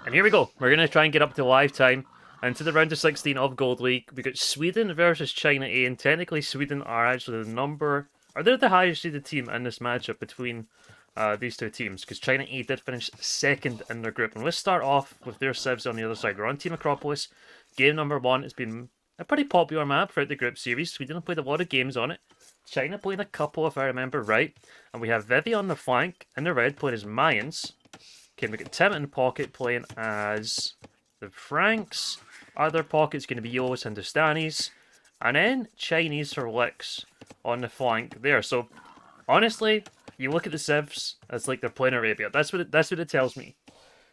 And here we go. We're going to try and get up to live time. And to the round of 16 of Gold League, we got Sweden versus China A. And technically, Sweden are actually the number... Or they're the highest seeded team in this matchup between these two teams. Because China A did finish second in their group. And let's start off with their civs on the other side. We're on Team Acropolis. Game number 1 has been a pretty popular map throughout the group series. Sweden have played a lot of games on it. China played a couple, if I remember right. And we have Vivi on the flank in the red playing as Mayans. Okay, we got Tim in the pocket playing as the Franks. Other pocket's going to be Yolos and Hindustanis. And then Chinese for Licks on the flank there. So, honestly, you look at the civs, it's like they're playing Arabia. That's what it tells me.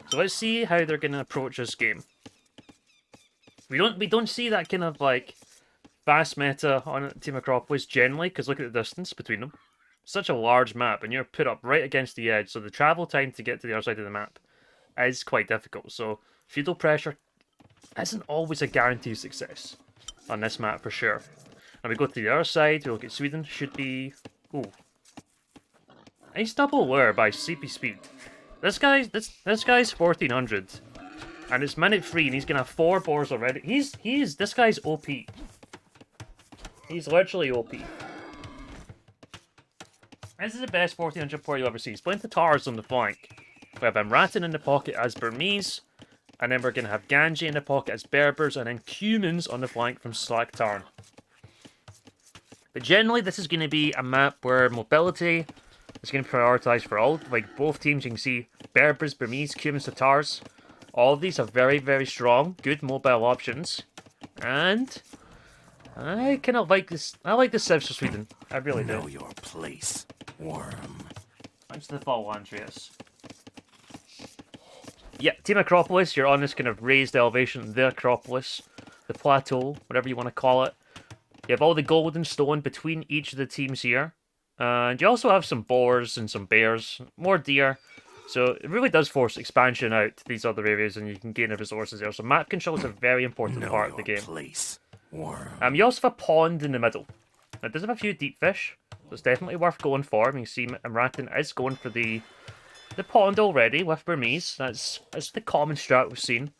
So let's see how they're going to approach this game. We don't see that kind of like fast meta on Team Acropolis generally, because look at the distance between them. Such a large map, and you're put up right against the edge, so the travel time to get to the other side of the map is quite difficult. So feudal pressure isn't always a guarantee of success on this map for sure. And we go to the other side, we look at Sweden, should be... Ooh. Nice double lure by CP Speed. This guy's 1400. And it's minute 3 and he's gonna have 4 boars already. This guy's OP. He's literally OP. This is the best 1400 player you'll ever see. He's playing Tatars on the flank. We have Amratin in the pocket as Burmese. And then we're going to have Ganji in the pocket as Berbers. And then Cumans on the flank from Slack Tarn. But generally, this is going to be a map where mobility is going to be prioritized for all. Like both teams, you can see Berbers, Burmese, Cumans, Tatars. All of these are very, very strong, good mobile options. And I kind of like this. I like the civs for Sweden. I really do. Know your place, worm. Thanks to the follow, Andreas. Yeah, Team Acropolis, you're on this kind of raised elevation, the Acropolis, the plateau, whatever you want to call it. You have all the golden stone between each of the teams here. And you also have some boars and some bears, more deer. So it really does force expansion out to these other areas and you can gain the resources there. So map control is a very important part of the game. Place, worm. You also have a pond in the middle. Now, it does have a few deep fish, so it's definitely worth going for. I mean, you see Amratin is going for the pond already with Burmese. That's the common strat we've seen.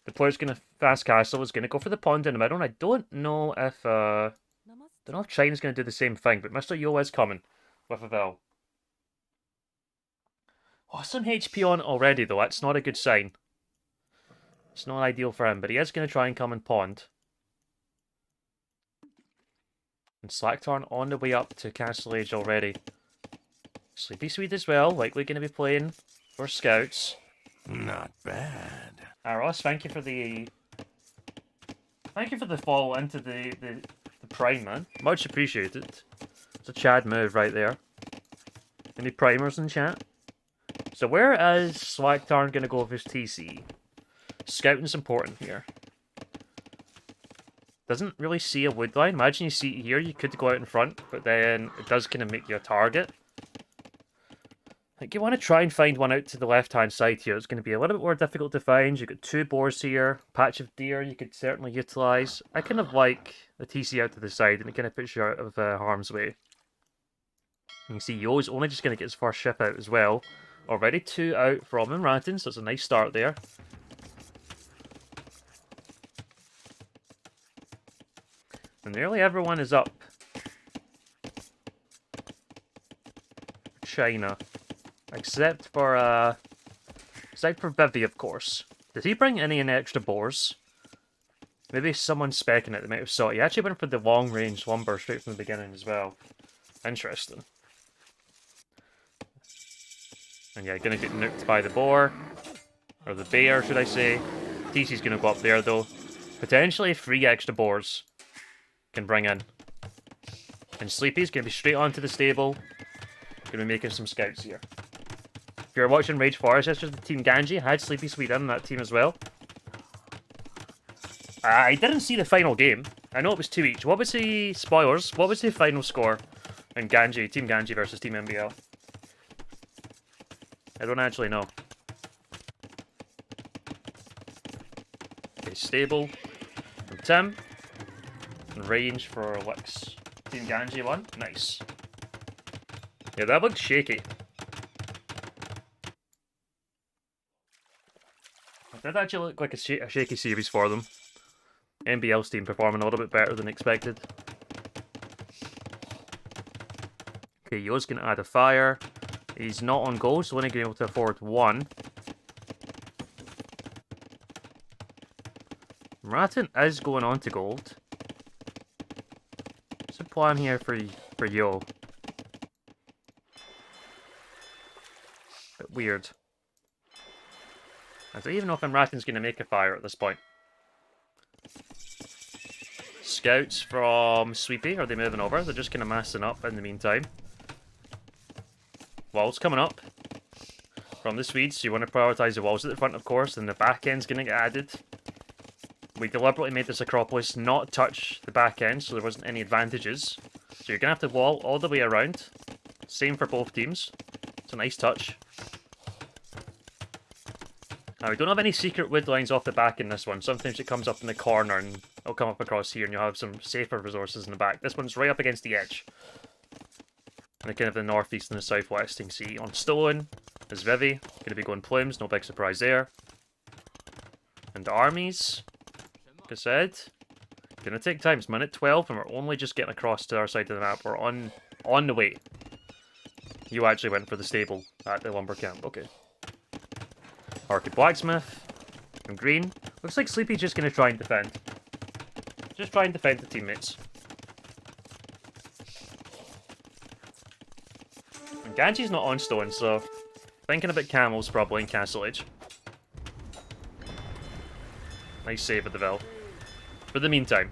The player's going to fast castle is going to go for the pond in the middle. And I don't know if China's going to do the same thing, but Mr. Yo is coming with a Vil. Oh, some HP on it already though. That's not a good sign. It's not ideal for him, but he is going to try and come in pond. And Slacktarn on the way up to Castle Age already. Sleepy Swede as well, likely going to be playing for Scouts. Not bad. Ross, thank you for the follow into the Prime, man. Much appreciated. It's a Chad move right there. Any primers in chat? So where is Slacktarn going to go with his TC? Scouting's important here. Doesn't really see a wood line. Imagine you see it here, you could go out in front, but then it does kind of make you a target. Like you want to try and find one out to the left-hand side here. It's going to be a little bit more difficult to find. You've got 2 boars here, patch of deer you could certainly utilise. I kind of like the TC out to the side, and it kind of puts you out of harm's way. You can see Yo's only just going to get his first ship out as well. Already 2 out from Amratin, so it's a nice start there. And nearly everyone is up. China. Except for Vivi, of course. Did he bring any extra boars? Maybe someone specking it, they might have saw it. He actually went for the long-range lumber straight from the beginning as well. Interesting. And yeah, gonna get nuked by the boar. Or the bear, should I say. TC's gonna go up there, though. Potentially 3 extra boars can bring in. And Sleepy's gonna be straight onto the stable. Gonna be making some scouts here. If you're watching Rage Forest, that's just the Team Ganji. Had Sleepy Sweet in that team as well. I didn't see the final game. I know it was 2 each. What was the... Spoilers. What was the final score in Ganji? Team Ganji versus Team MBL? I don't actually know. Okay, stable from Tim. And range for Lix. Team Ganji won. Nice. Yeah, that looked shaky. That actually looked like a shaky series for them. NBL's team performing a little bit better than expected. Okay, Yo's going to add a fire. He's not on goal, so only going to be able to afford one. Ratten is going on to gold. What's the plan here for Yo? Bit weird. I don't even know if Ratten's going to make a fire at this point. Scouts from Sweepy, are they moving over? They're just kind of massing up in the meantime. Walls coming up from the Swedes, so you want to prioritise the walls at the front, of course, and the back end's going to get added. We deliberately made this Acropolis not touch the back end, so there wasn't any advantages. So you're going to have to wall all the way around. Same for both teams. It's a nice touch. Now, we don't have any secret wood lines off the back in this one. Sometimes it comes up in the corner and it'll come up across here and you'll have some safer resources in the back. This one's right up against the edge. And kind of the northeast and the southwest. You can see on stone is Vivi. Going to be going plumes, no big surprise there. And the armies, like I said, going to take time. It's minute 12 and we're only just getting across to our side of the map. We're on the way. You actually went for the stable at the lumber camp. Okay. Orchid Blacksmith from green. Looks like Sleepy's just going to try and defend. Just try and defend the teammates. And Ganji's not on stone, so thinking about camels probably in Castle Age. Nice save at the Ville. For the meantime.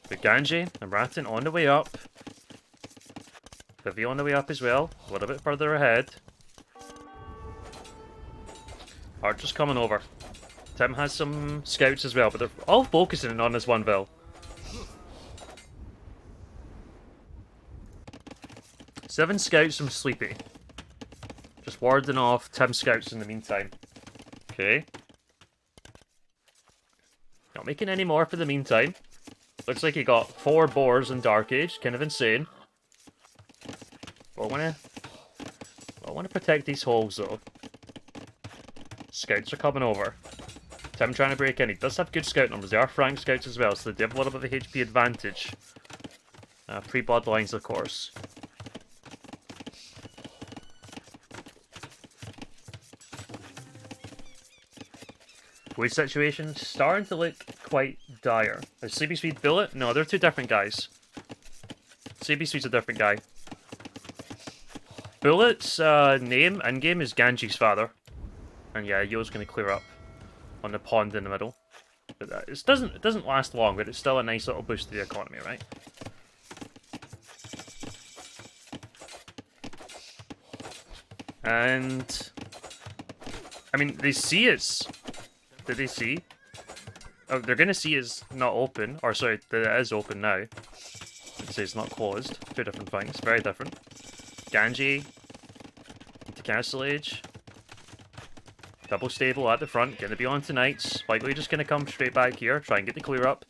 But Ganji and Ratten on the way up. Vivi on the way up as well, a little bit further ahead. Archer's coming over. Tim has some scouts as well, but they're all focusing on this one Ville. Seven scouts from Sleepy. Just warding off Tim's scouts in the meantime. Okay. Not making any more for the meantime. Looks like he got 4 boars in Dark Age, kind of insane. I want to protect these holes though. Scouts are coming over. Tim trying to break in. He does have good scout numbers. They are Frank scouts as well, so they have a little bit of a HP advantage. Pre-bloodlines, of course. Wood situation starting to look quite dire. Is Sleepy Swede Bullet? No, they're two different guys. Sleepy Swede's a different guy. Bullet's name in-game is Ganji's father. And yeah, Yo's going to clear up on the pond in the middle. But it doesn't last long, but it's still a nice little boost to the economy, right? And I mean, they see it's... Did they see? Oh, they're going to see it's not open. Or sorry, that it is open now. Let's say it's not closed. Two different things. Very different. Ganji into Castle Age. Double stable at the front. Going to be on tonight's. Likely just going to come straight back here. Try and get the clear up.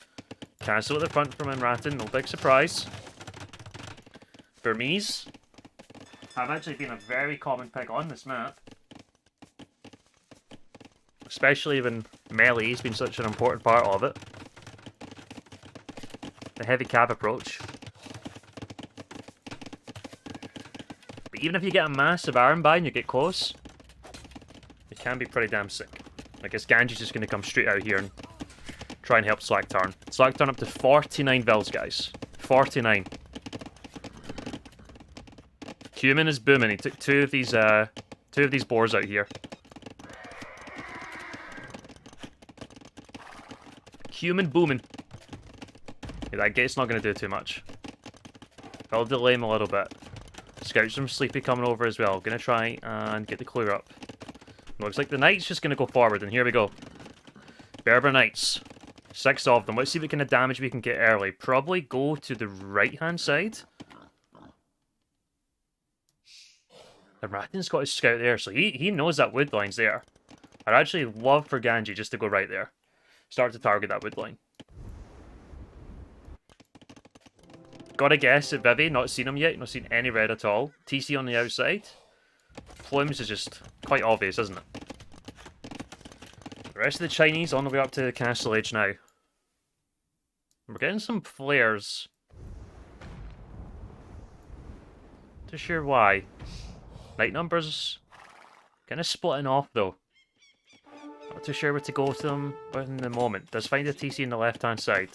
Castle at the front from Ratten. No big surprise. Burmese have actually been a very common pick on this map. Especially when melee has been such an important part of it. The heavy cab approach. But even if you get a massive iron buy and you get close, it can be pretty damn sick. I guess Ganji's just going to come straight out here and try and help Slacktarn. Slacktarn up to 49 Vils, guys. 49. Human is booming. He took two of these boars out here. Human booming. Yeah, that gate's not going to do too much. I'll delay him a little bit. Scouts from Sleepy coming over as well. Going to try and get the clear up. Looks like the Knight's just going to go forward, and here we go. Berber Knights. 6 of them. Let's see what kind of damage we can get early. Probably go to the right-hand side. And Ratten's got his scout there, so he knows that wood line's there. I'd actually love for Ganji just to go right there. Start to target that wood line. Gotta guess at Vivi, not seen him yet, not seen any red at all. TC on the outside. Plumes is just quite obvious, isn't it? The rest of the Chinese on the way up to the Castle Age now. We're getting some flares. Not too sure why. Night numbers kind of splitting off though. Not too sure where to go to them in the moment. Does find a TC on the left hand side.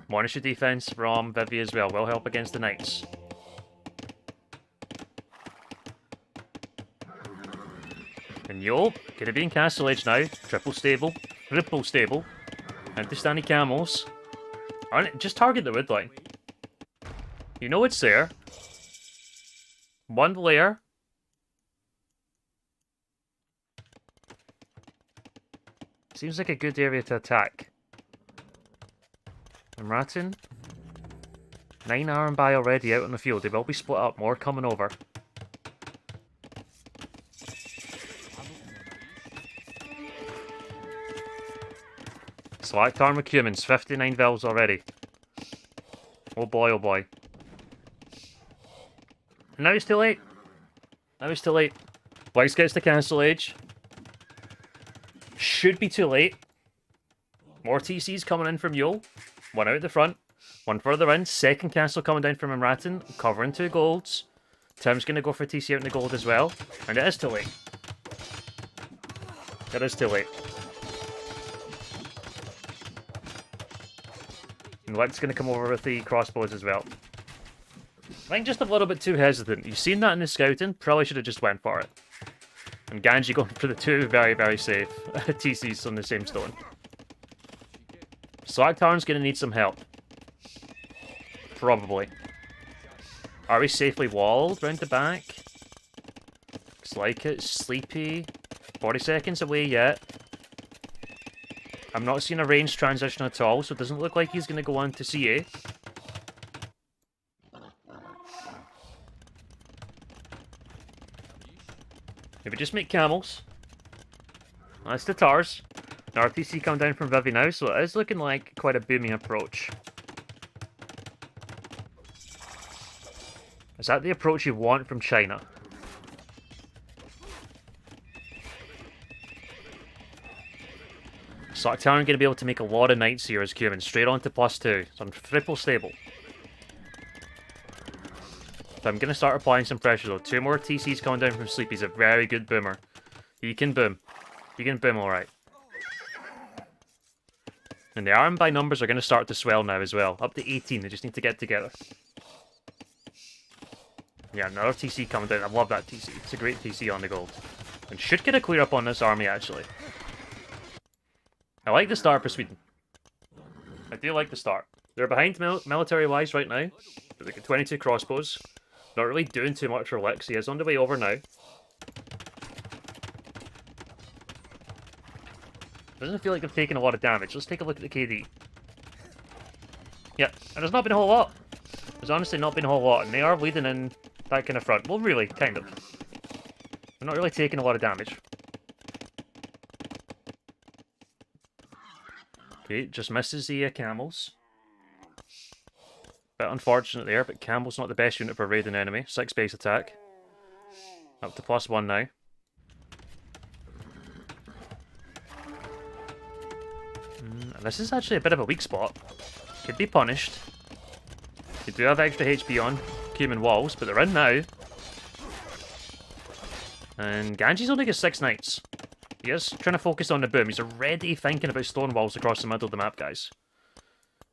Monitor defense from Vivi as well. Will help against the Knights. And yo, gonna be in Castle Age now. Triple stable. Hindustani camels. Just target the wood line. You know it's there. One layer. Seems like a good area to attack. And Ratton. 9 iron by already out on the field. They will be split up. More coming over. Select arm with humans. 59 vills already. Oh boy, oh boy. Now it's too late. Now it's too late. Blaze gets to Castle Age. Should be too late. More TCs coming in from Yule. One out the front. One further in. Second castle coming down from Imratin. Covering 2 golds. Tim's going to go for TC out in the gold as well. And it is too late. It is too late. And Lick's going to come over with the crossbows as well. I think just a little bit too hesitant. You've seen that in the scouting. Probably should have just went for it. And Ganji going for the 2 very, very safe TCs on the same stone. Slagtarn's going to need some help. Probably. Are we safely walled round the back? Looks like it. Sleepy. 40 seconds away yet. I'm not seeing a range transition at all, so it doesn't look like he's going to go on to CA. Maybe just make camels. That's the Tars. An RTC come down from Vivi now, so it is looking like quite a booming approach. Is that the approach you want from China? Sarktown are going to be able to make a lot of knights here as Cumin, straight on to +2. So I'm triple stable. So I'm going to start applying some pressure though. 2 more TCs coming down from Sleep. He's a very good boomer. He can boom. He can boom alright. And the arm by numbers are going to start to swell now as well. Up to 18. They just need to get together. Yeah, another TC coming down. I love that TC. It's a great TC on the gold. And should get a clear up on this army actually. I like the start for Sweden. I do like the start. They're behind military-wise right now. But they get 22 crossbows. Not really doing too much for Lex. He is on the way over now. Doesn't feel like they've taken a lot of damage. Let's take a look at the KD. Yeah, and there's not been a whole lot. There's honestly not been a whole lot. And they are leading in that kind of front. Well, really, kind of. They're not really taking a lot of damage. Okay, just misses the camels. Bit unfortunate there, but Campbell's not the best unit for raiding enemy. 6 base attack. Up to +1 now. This is actually a bit of a weak spot. Could be punished. You do have extra HP on Cumin walls, but they're in now. And Ganji's only got 6 knights. He is trying to focus on the boom. He's already thinking about stone walls across the middle of the map, guys.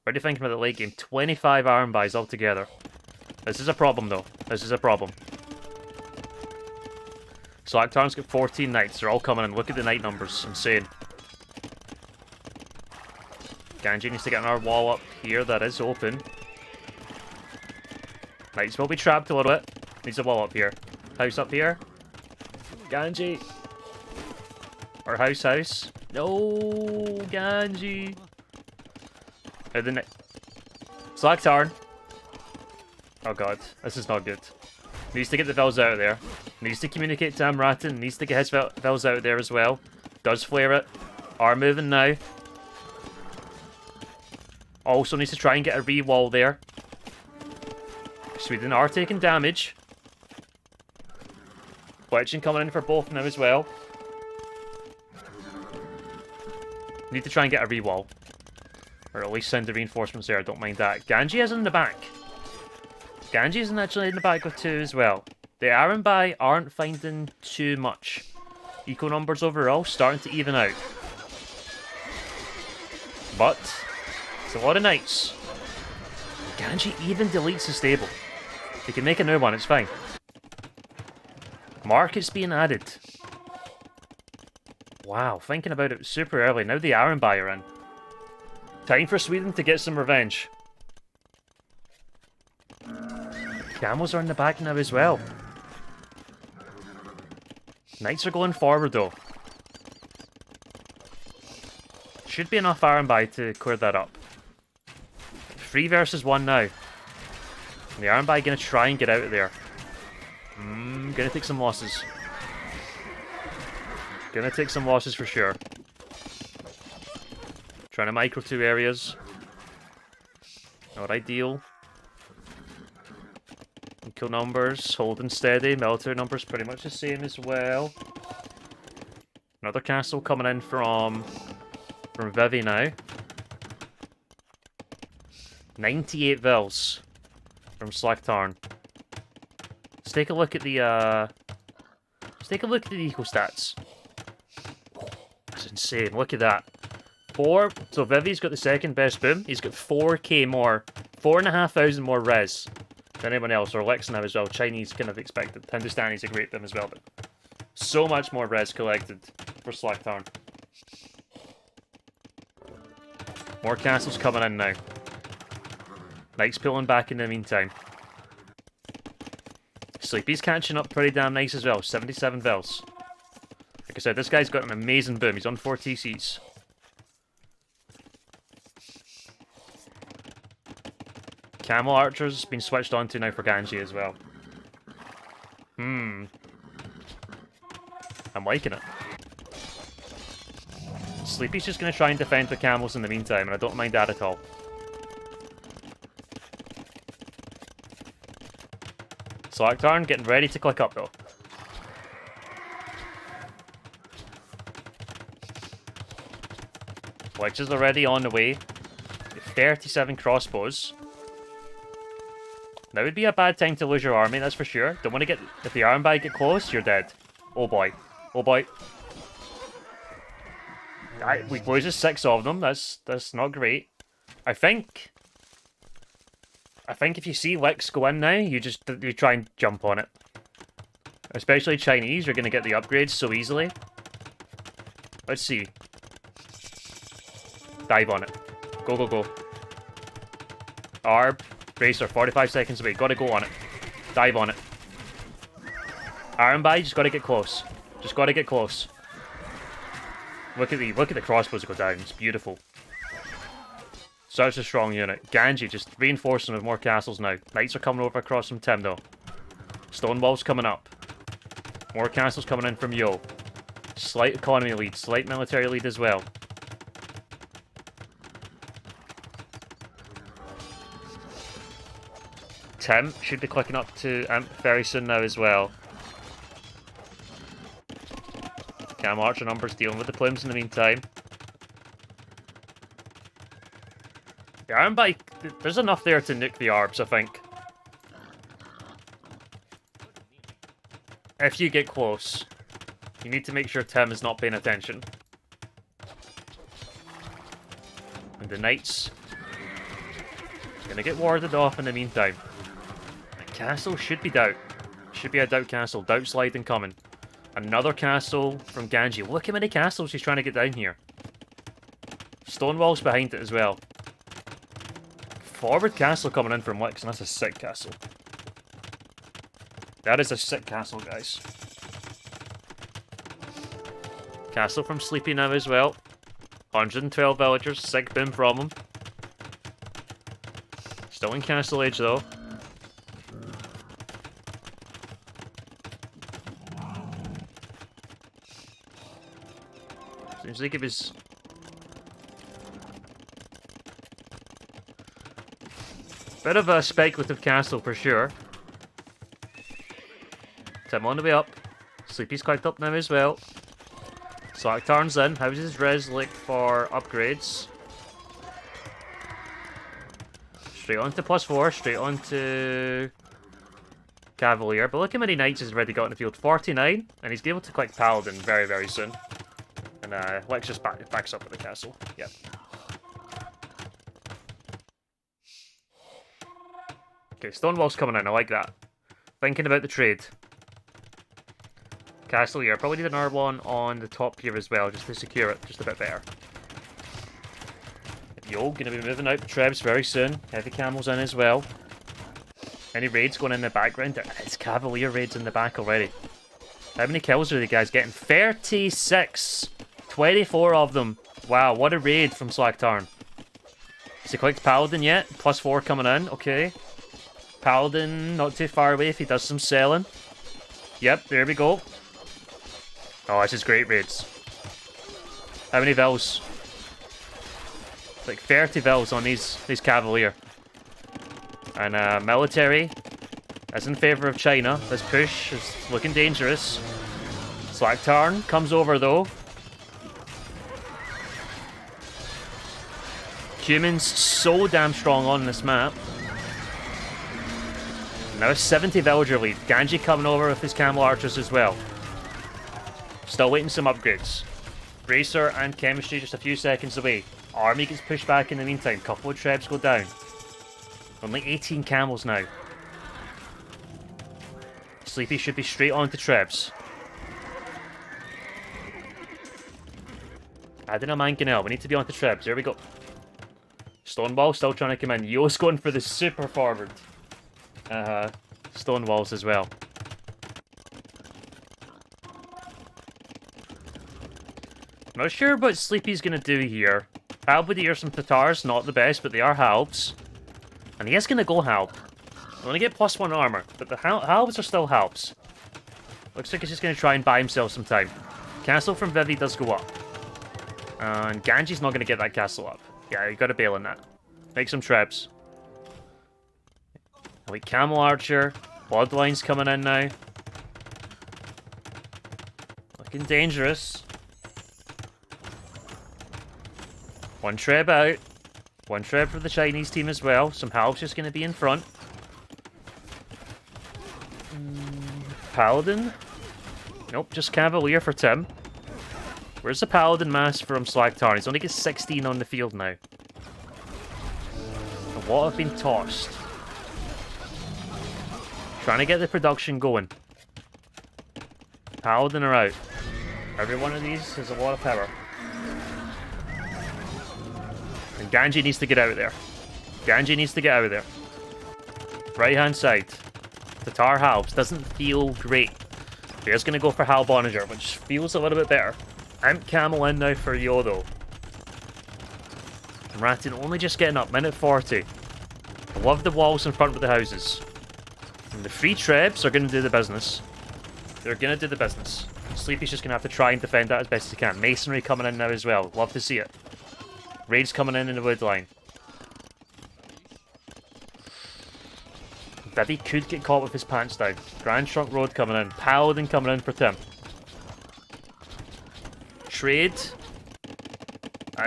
Already thinking about the late game. 25 iron buys altogether. This is a problem, though. This is a problem. Slagtarn's got 14 knights. They're all coming in. Look at the knight numbers. Insane. Ganji needs to get another wall up here. That is open. Knights will be trapped a little bit. Needs a wall up here. House up here. Ganji. Or house. No, Ganji. The Slagtarn. Oh god, this is not good. Needs to get the Vels out of there. Needs to communicate to Amratin. Needs to get his Vels out there as well. Does flare it. Are moving now. Also needs to try and get a re-wall there. Sweden are taking damage. Fletching coming in for both now as well. Need to try and get a re-wall. Or at least send the reinforcements there, I don't mind that. Ganji is in the back. Ganji isn't actually in the back with 2 as well. The Aranbai aren't finding too much. Eco numbers overall starting to even out. But it's a lot of knights. Ganji even deletes the stable. They can make a new one, it's fine. Markets being added. Wow, thinking about it super early. Now the Aranbai are in. Time for Sweden to get some revenge. Camels are in the back now as well. Knights are going forward though. Should be enough Aranbai to clear that up. 3 versus 1 now. And the Aranbai gonna try and get out of there. Gonna take some losses. Gonna take some losses for sure. Trying to micro 2 areas. Not ideal. Kill numbers, holding steady. Military numbers pretty much the same as well. Another castle coming in from Vivi now. 98 Vils from Slaktarn. Let's take a look at the eco stats. That's insane. Look at that. So Vivi's got the second best boom. He's got 4k more, 4,500 more res than anyone else, or Lex now as well. Chinese kind of expected. Hindustani's a great boom as well, but so much more res collected for Slaktarn. More castles coming in now. Knights pulling back in the meantime. Sleepy's catching up pretty damn nice as well. 77 Vils. Like I said, this guy's got an amazing boom. He's on 4 TCs. Camel Archer's been switched on to now for Ganji as well. I'm liking it. Sleepy's just going to try and defend the camels in the meantime, and I don't mind that at all. Slaktarn getting ready to click up though. Which is already on the way. 37 crossbows. Now would be a bad time to lose your army, that's for sure. Don't want to get... If the Aranbai get close, you're dead. Oh boy. Oh boy. We loses 6 of them. That's not great. I think if you see Lex go in now, you try and jump on it. Especially Chinese, you're going to get the upgrades so easily. Let's see. Dive on it. Go, go, go. Arb. Bracer, 45 seconds away. Gotta go on it. Dive on it. Aranbai, just gotta get close. Just gotta get close. Look at the crossbows go down. It's beautiful. Such a strong unit. Ganji just reinforcing with more castles now. Knights are coming over across from Tim though. Stonewall's coming up. More castles coming in from Yo. Slight economy lead. Slight military lead as well. Tim should be clicking up to Imp very soon now as well. Cam Archer numbers dealing with the plumes in the meantime. The Aranbai, there's enough there to nuke the Arbs, I think. If you get close, you need to make sure Tim is not paying attention. And the Knights gonna get warded off in the meantime. Castle should be Doubt. Should be a Doubt castle. Doubt sliding coming. Another castle from Ganji. Look how many castles he's trying to get down here. Stonewall's behind it as well. Forward castle coming in from Lix, and that's a sick castle. That is a sick castle, guys. Castle from Sleepy now as well. 112 villagers. Sick boom from him. Still in castle age though. Seems like it was... Bit of a speculative castle for sure. Tim on the way up. Sleepy's quite up now as well. Slack turns in. How's his res look for upgrades? Straight on to +4. Straight on to Cavalier. But look how many knights he's already got in the field. 49. And he's able to click Paladin very, very soon. And Lex just backs up at the castle. Yep. Okay, Stonewall's coming in. I like that. Thinking about the trade. Castle here. Probably need an R1 on the top here as well, just to secure it just a bit better. Yo, gonna be moving out the Trebs very soon. Heavy camels in as well. Any raids going in the background? It's Cavalier raids in the back already. How many kills are the guys getting? 36! 24 of them. Wow, what a raid from Slacktarn. Has he clicked Paladin yet? +4 coming in, okay. Paladin not too far away if he does some selling. Yep, there we go. Oh, this is great raids. How many vills? Like 30 vills on these Cavalier. And military is in favour of China. This push is looking dangerous. Slacktarn comes over though. Humans so damn strong on this map. Now a 70 villager lead. Ganji coming over with his camel archers as well. Still waiting some upgrades. Racer and chemistry just a few seconds away. Army gets pushed back in the meantime. Couple of trebs go down. Only 18 camels now. Sleepy should be straight on to trebs. Adding a mangonel. We need to be on to trebs. Here we go. Stonewall still trying to come in. Yo's going for the super forward. Stonewalls as well. Not sure what Sleepy's going to do here. Halbadiers from Tatars, not the best, but they are halbs. And he is going to go halb. I'm going to get +1 armor, but the halbs are still halbs. Looks like he's just going to try and buy himself some time. Castle from Vivi does go up. And Ganji's not going to get that castle up. Yeah, you got to bail on that. Make some trebs. Like Camel Archer. Bloodline's coming in now. Looking dangerous. One treb out. One treb for the Chinese team as well. Some halbs just going to be in front. Paladin? Nope, just Cavalier for Tim. Where's the Paladin mass from Slacktarn? He's only got 16 on the field now. A lot have been tossed. Trying to get the production going. Paladin are out. Every one of these has a lot of power. And Ganji needs to get out of there. Ganji needs to get out of there. Right hand side. Tatar halbs doesn't feel great. He's going to go for Halbonager, which feels a little bit better. Imp Camel in now for Yodo. And Rattin only just getting up, minute 40. I love the walls in front of the houses. And the free trebs are going to do the business. They're going to do the business. Sleepy's just going to have to try and defend that as best he can. Masonry coming in now as well. Love to see it. Raids coming in the wood line. Vivi could get caught with his pants down. Grand Trunk Road coming in. Paladin coming in for Tim. Trade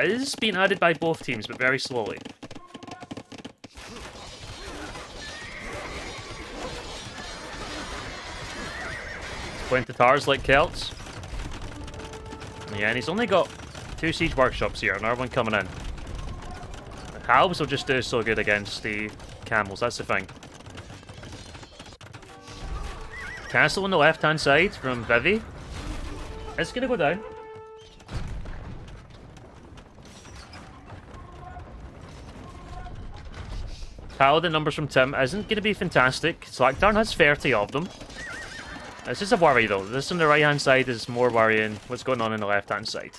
is being added by both teams, but very slowly. Playing Tatars like Celts. Yeah, and he's only got 2 siege workshops here, another one coming in. The halbs will just do so good against the camels, that's the thing. Castle on the left hand side from Vivi. It's gonna go down. Paladin numbers from Tim isn't going to be fantastic. Slacktarn has 30 of them. This is a worry though. This on the right hand side is more worrying what's going on the left hand side.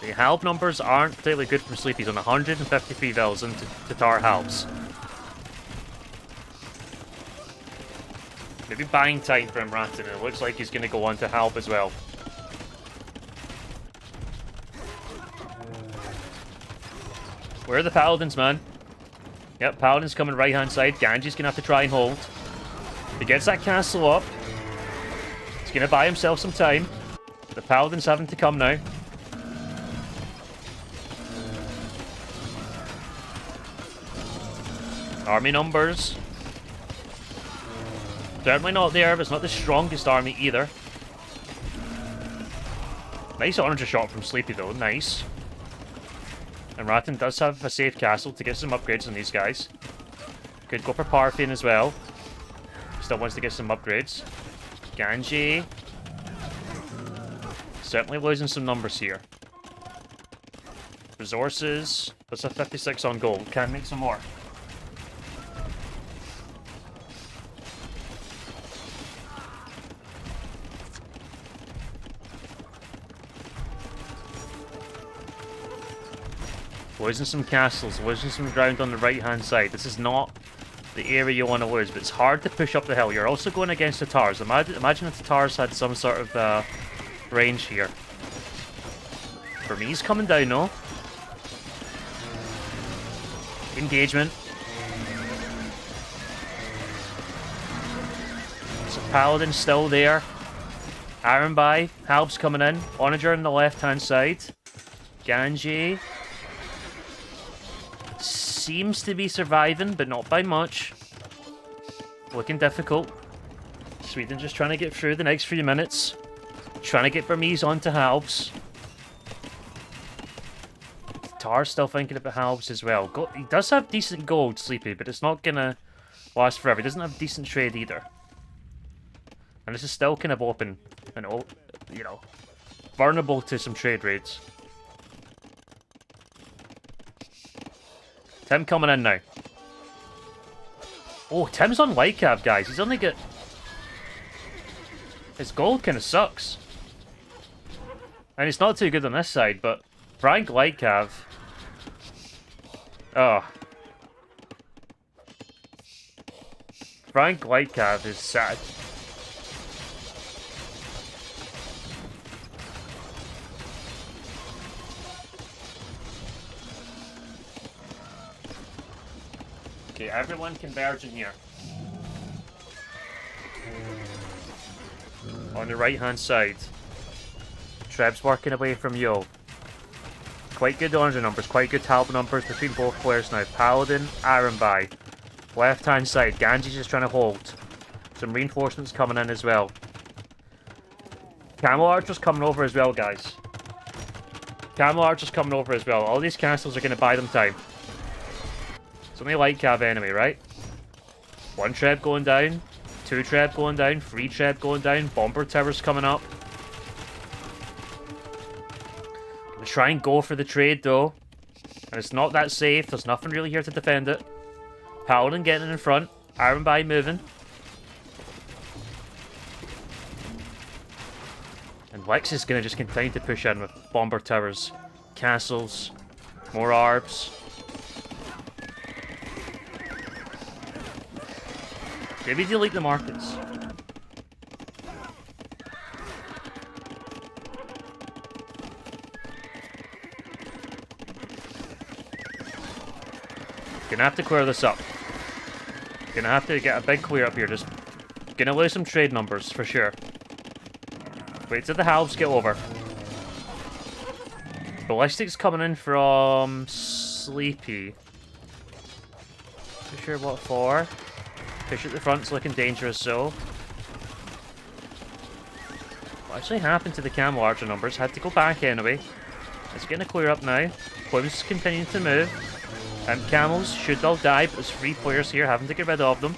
The halb numbers aren't particularly good from Sleepy. He's on 153 vills into Tatar halbs. Maybe buying time for him, Rattin. It looks like he's going to go on to halb as well. Where are the Paladins, man? Yep, Paladin's coming right-hand side. Ganji's gonna have to try and hold. He gets that castle up. He's gonna buy himself some time. The Paladin's having to come now. Army numbers. Certainly not there, but it's not the strongest army either. Nice orange shot from Sleepy though, nice. And Rattan does have a safe castle to get some upgrades on these guys. Could go for Parfane as well. Still wants to get some upgrades. Ganji. Certainly losing some numbers here. Resources. That's a 56 on gold. Can make some more. Losing some castles, losing some ground on the right-hand side. This is not the area you want to lose, but it's hard to push up the hill. You're also going against the Tatars. Imagine if the Tatars had some sort of range here. For me, he's coming down, though. Engagement. So Paladin still there. Ironby, Halb's coming in. Onager on the left-hand side. Ganji seems to be surviving, but not by much. Looking difficult. Sweden just trying to get through the next few minutes. Trying to get Burmese onto Halbs. Tar's still thinking about Halbs as well. He does have decent gold, Sleepy, but it's not gonna last forever. He doesn't have decent trade either. And this is still kind of open and, you know, vulnerable to some trade raids. Tim coming in now. Oh, Tim's on Lycav, guys. He's only got... His gold kind of sucks. And it's not too good on this side, but Frank Lycav... Oh. Frank Lycav is sad. Okay, everyone converge in here. On the right-hand side. Treb's working away from Yo. Quite good orange numbers, quite good Talbot numbers between both players now. Paladin, Ironby. Left-hand side, Ganji's just trying to hold. Some reinforcements coming in as well. Camel Archer's coming over as well, guys. Camel Archer's coming over as well. All these castles are going to buy them time. It's only Lycav enemy, right? 1 Treb going down. 2 Treb going down. 3 Treb going down. Bomber towers coming up. Gonna try and go for the trade, though. And it's not that safe. There's nothing really here to defend it. Paladin getting in front. Ironby moving. And Lex is going to just continue to push in with bomber towers, castles, more arbs. Maybe delete the markets. Gonna have to clear this up. Gonna have to get a big clear up here. Just gonna lose some trade numbers for sure. Wait till the halves get over. Ballistics coming in from Sleepy. Not sure what for. Fish at the front's looking dangerous, so. What actually happened to the Camel Archer numbers? Had to go back anyway. It's getting a clear up now. Plumes continuing to move. Camels should all die, but there's 3 players here having to get rid of them.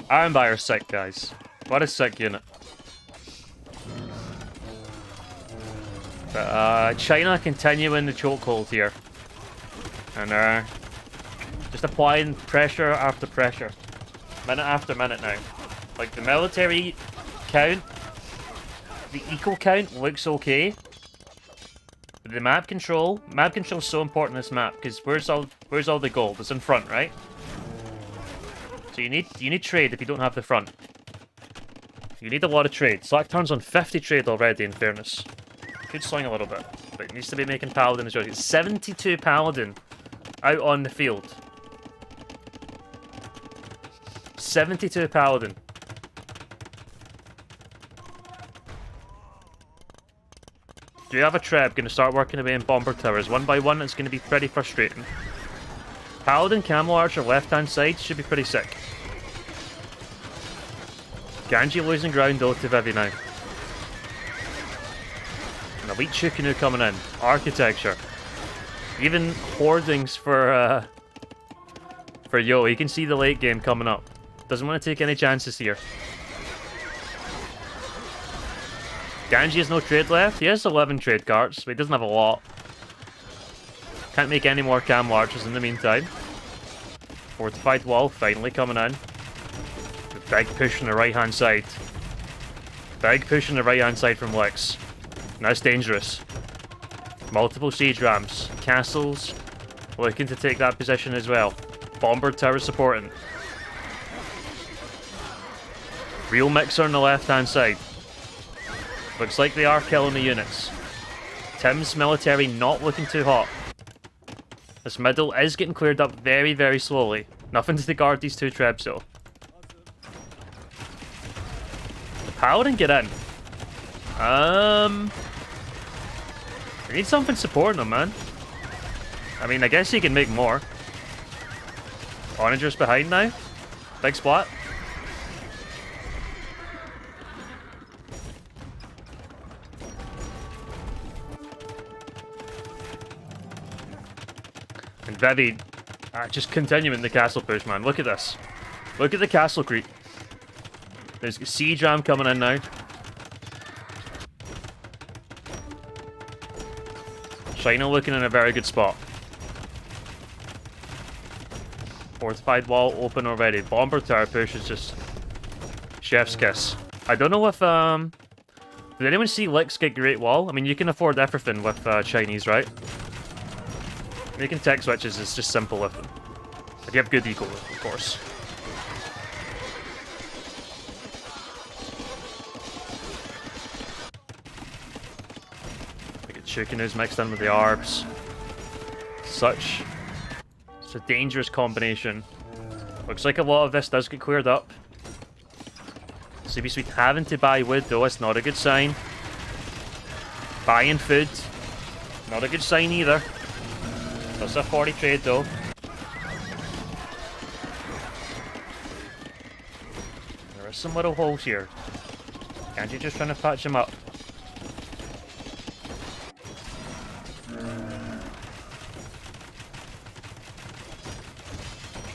Ironby are sick, guys. What a sick unit. But, China continuing the chokehold here. And, just applying pressure after pressure. Minute after minute now. Like, the military count, the eco count looks okay. But the map control's so important in this map, because where's all the gold? It's in front, right? So you need trade if you don't have the front. You need a lot of trade. Slack turns on 50 trade already, in fairness. Could swing a little bit, but it needs to be making Paladin as well. It's 72 Paladin out on the field. 72 Paladin. Do you have a Treb going to start working away in Bomber Towers? One by one, it's going to be pretty frustrating. Paladin, Camel Archer, left-hand side should be pretty sick. Ganji losing ground though to Vivi now. An Elite Shukinu coming in. Architecture. Even hoardings for Yo. You can see the late game coming up. Doesn't want to take any chances here. Ganji has no trade left. He has 11 trade cards, but he doesn't have a lot. Can't make any more Camel Archers in the meantime. Fortified wall finally coming in. The big push on the right hand side. Big push on the right hand side from Lex. And that's dangerous. Multiple siege rams. Castles looking to take that position as well. Bomber tower supporting. Real mixer on the left hand side. Looks like they are killing the units. Tim's military not looking too hot. This middle is getting cleared up very, very slowly. Nothing to guard these two trebs though. The Paladin get in. We need something supporting them, man. I mean, I guess he can make more. Onagers behind now. Big splat. And Vivi just continuing the castle push, man. Look at this. Look at the castle creep. There's a siege ram coming in now. China looking in a very good spot. Fortified wall open already. Bomber tower push is just chef's kiss. I don't know if did anyone see Licks get Great Wall? I mean, you can afford everything with Chinese, right? Making tech switches is just simple with them. If you have good eco, of course. Look at Chikinu's mixed in with the Arbs. It's a dangerous combination. Looks like a lot of this does get cleared up. CB Sweet having to buy wood though, it's not a good sign. Buying food, not a good sign either. That's a 40 trade though. There are some little holes here. Can't you just trying to patch them up?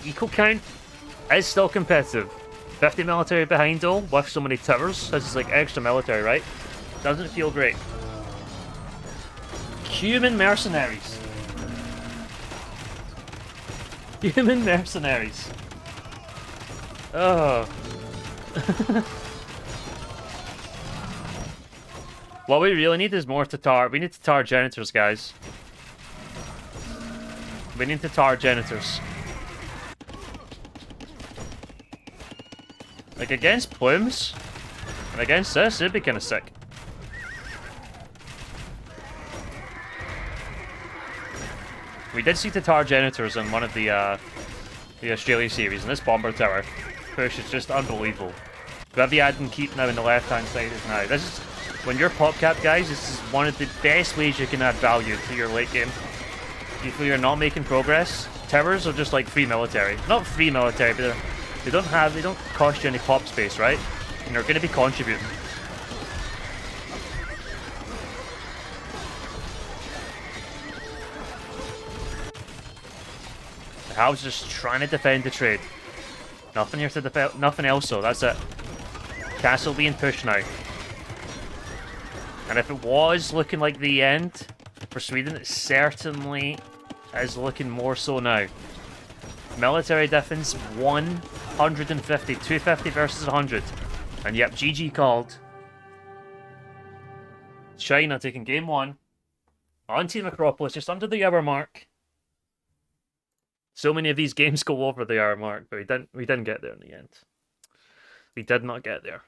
Eco count is still competitive. 50 military behind though, with so many towers. This is like extra military, right? Doesn't feel great. Human mercenaries. Human mercenaries. Oh. What we really need is more Tatar. We need Tatar Janitors, guys. We need Tatar Janitors. Like, against Plumes, and against this, it'd be kind of sick. We did see Tatar Janitors in one of the Australia series, and this Bomber Tower push is just unbelievable. Viviad and Keep now in the left-hand side is now. This is, when you're PopCap, guys, this is one of the best ways you can add value to your late game. If you feel you're not making progress, towers are just like free military. Not free military, but they don't cost you any pop space, right? And they're going to be contributing. The house is just trying to defend the trade. Nothing here to defend, nothing else though, that's it. Castle being pushed now. And if it was looking like the end for Sweden, it certainly is looking more so now. Military difference 150, 250 versus 100. And yep, GG called. China taking game one on Team Acropolis, just under the hour mark. So many of these games go over the hour mark, but we didn't get there in the end. We did not get there.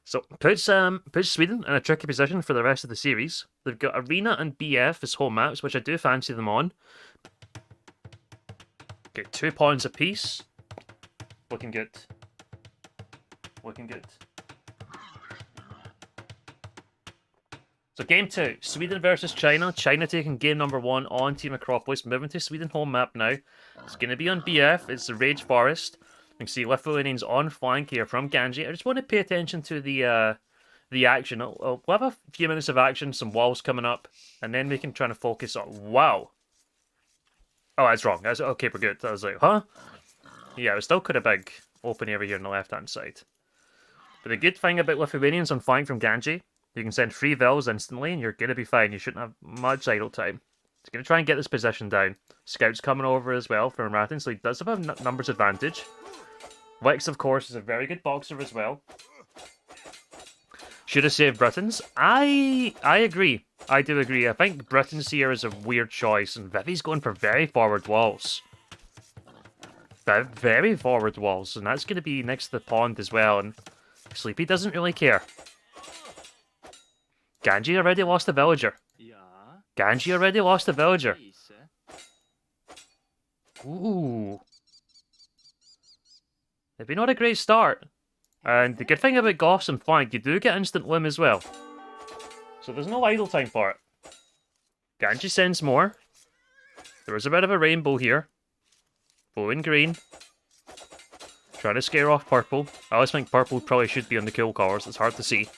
So puts Sweden in a tricky position for the rest of the series. They've got Arena and BF as home maps, which I do fancy them on. Get 2 points apiece. Looking good. Looking good. So game 2, Sweden versus China. China taking game number 1 on Team Acropolis, moving to Sweden home map now. It's going to be on BF, it's the Rage Forest. You can see Lithuanians on flank here from Ganji. I just want to pay attention to the action. We'll have a few minutes of action, some walls coming up, and then we can try to focus on... Wow! Oh, that's wrong. Okay, we're good. I was like, huh? Yeah, we still could have big open area here on the left-hand side. But the good thing about Lithuanians on flank from Ganji, you can send 3 Vels instantly and you're going to be fine. You shouldn't have much idle time. He's going to try and get this position down. Scouts coming over as well from Rathan, so he does have a numbers advantage. Wex, of course, is a very good boxer as well. Should have saved Britons. I agree. I do agree. I think Britons here is a weird choice, and Vivi's going for very forward walls. Very forward walls, and that's going to be next to the pond as well, and Sleepy doesn't really care. Ganji already lost a villager. Ganji already lost a villager. Ooh. Maybe not a great start. And the good thing about Goths and flank, you do get instant limb as well. So there's no idle time for it. Ganji sends more. There is a bit of a rainbow here. Blue and green. Trying to scare off purple. I always think purple probably should be on the kill colours. It's hard to see.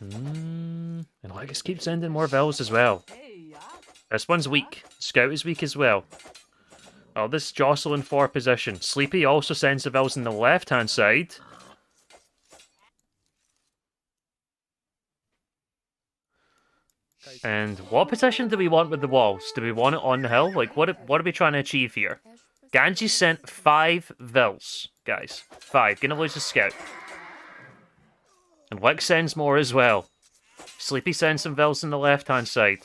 And I just keep sending more Vels as well. This one's weak. Scout is weak as well. Oh, this Jocelyn for position. Sleepy also sends the Vels on the left-hand side. And what position do we want with the walls? Do we want it on the hill? Like, what are we trying to achieve here? Ganji sent 5 Vels, guys. 5. Gonna lose a scout. And Wick sends more as well. Sleepy sends some Vels on the left-hand side.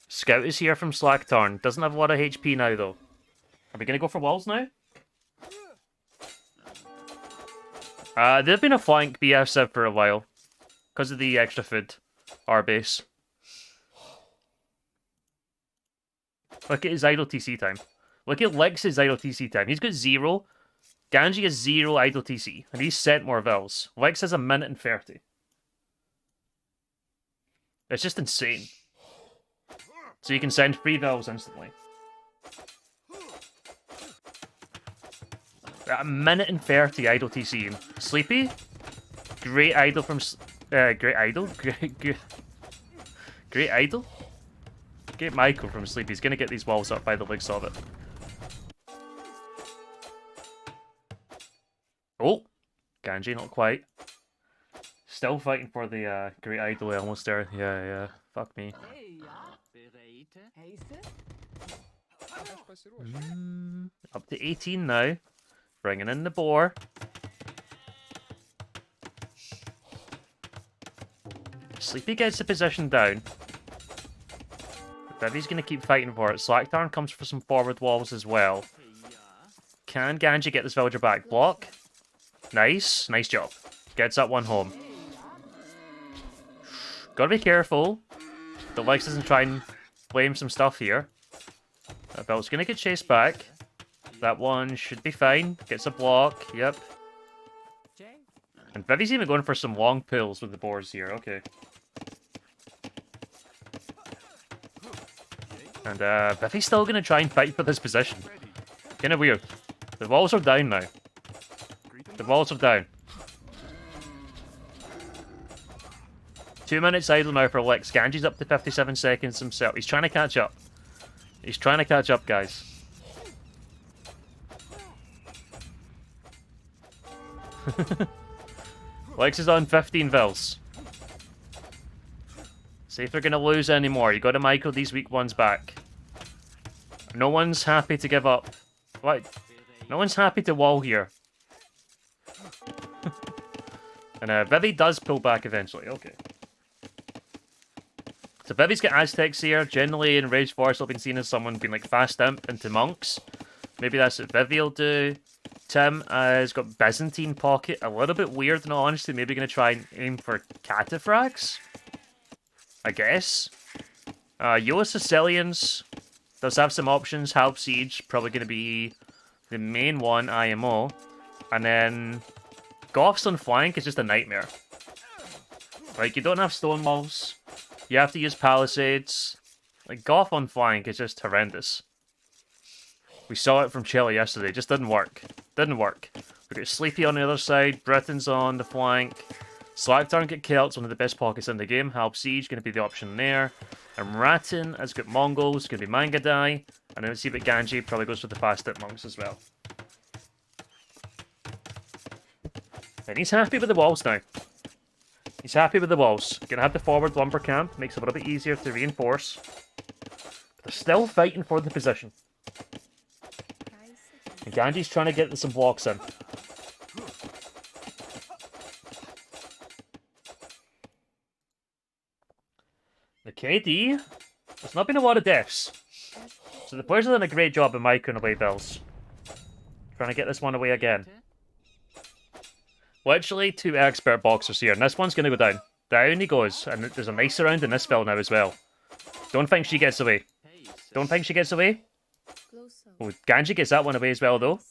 Scout is here from Slacktarn. Doesn't have a lot of HP now, though. Are we gonna go for walls now? They've been a flank BF Civ for a while. Because of the extra food. Our base. Look at his idle TC time. Look at Lex's idle TC time. He's got 0. Ganji has 0 idle TC. And he's sent more Vels. Lex has 1 minute and 30. It's just insane. So you can send 3 Vels instantly. At 1 minute and 30 idle TC. Sleepy? Great idle from... great idle? Great idle? Great Michael from Sleepy. He's going to get these walls up by the looks of it. Oh! Ganji, not quite. Still fighting for the Great Idol almost there. Yeah. Fuck me. Up to 18 now. Bringing in the boar. Sleepy gets the position down. Vivi's going to keep fighting for it. Slacktarn comes for some forward walls as well. Can Ganji get this villager back? Block. Nice. Nice job. Gets that one home. Gotta be careful. The Lex doesn't try and blame some stuff here. That belt's going to get chased back. That one should be fine. Gets a block. Yep. And Vivi's even going for some long pulls with the boars here. Okay. And Vivi's still going to try and fight for this position. Kind of weird. The walls are down now. The walls are down. 2 minutes idle now for Lex. Ganji's up to 57 seconds himself. He's trying to catch up. He's trying to catch up, guys. Lex is on 15 Vils. See if they're going to lose anymore. You got to micro these weak ones back. No one's happy to give up. What? No one's happy to wall here. And Vivi does pull back eventually. Okay. So Vivi's got Aztecs here. Generally in Rage Force, I've been seen as someone being like fast imp into monks. Maybe that's what Vivi will do. Tim has got Byzantine Pocket. A little bit weird, in all honesty. Maybe going to try and aim for Cataphracts, I guess. Eula Sicilians does have some options. Halp Siege, probably going to be the main one, IMO. And then Goths on flank is just a nightmare. Like, you don't have stone walls. You have to use palisades. Like, Goth on flank is just horrendous. We saw it from Chile yesterday. It just didn't work. Didn't work. We got Sleepy on the other side. Britons on the flank. Slacktarn get Celts, one of the best pockets in the game. Halp Siege going to be the option there. And Ratin has got Mongols. Going to be Mangadai. And then let's see if Ganji probably goes for the fast hit monks as well. And he's happy with the walls now. He's happy with the walls. Gonna have the forward lumber camp. Makes it a little bit easier to reinforce. But they're still fighting for the position. And Ganji's trying to get some blocks in. The KD, there's not been a lot of deaths. So the players have done a great job of microing away bills. Trying to get this one away again. Literally 2 expert boxers here, and this one's going to go down. Down he goes, and there's a nice round in this fill now as well. Don't think she gets away. Don't think she gets away. Oh, Ganji gets that one away as well, though.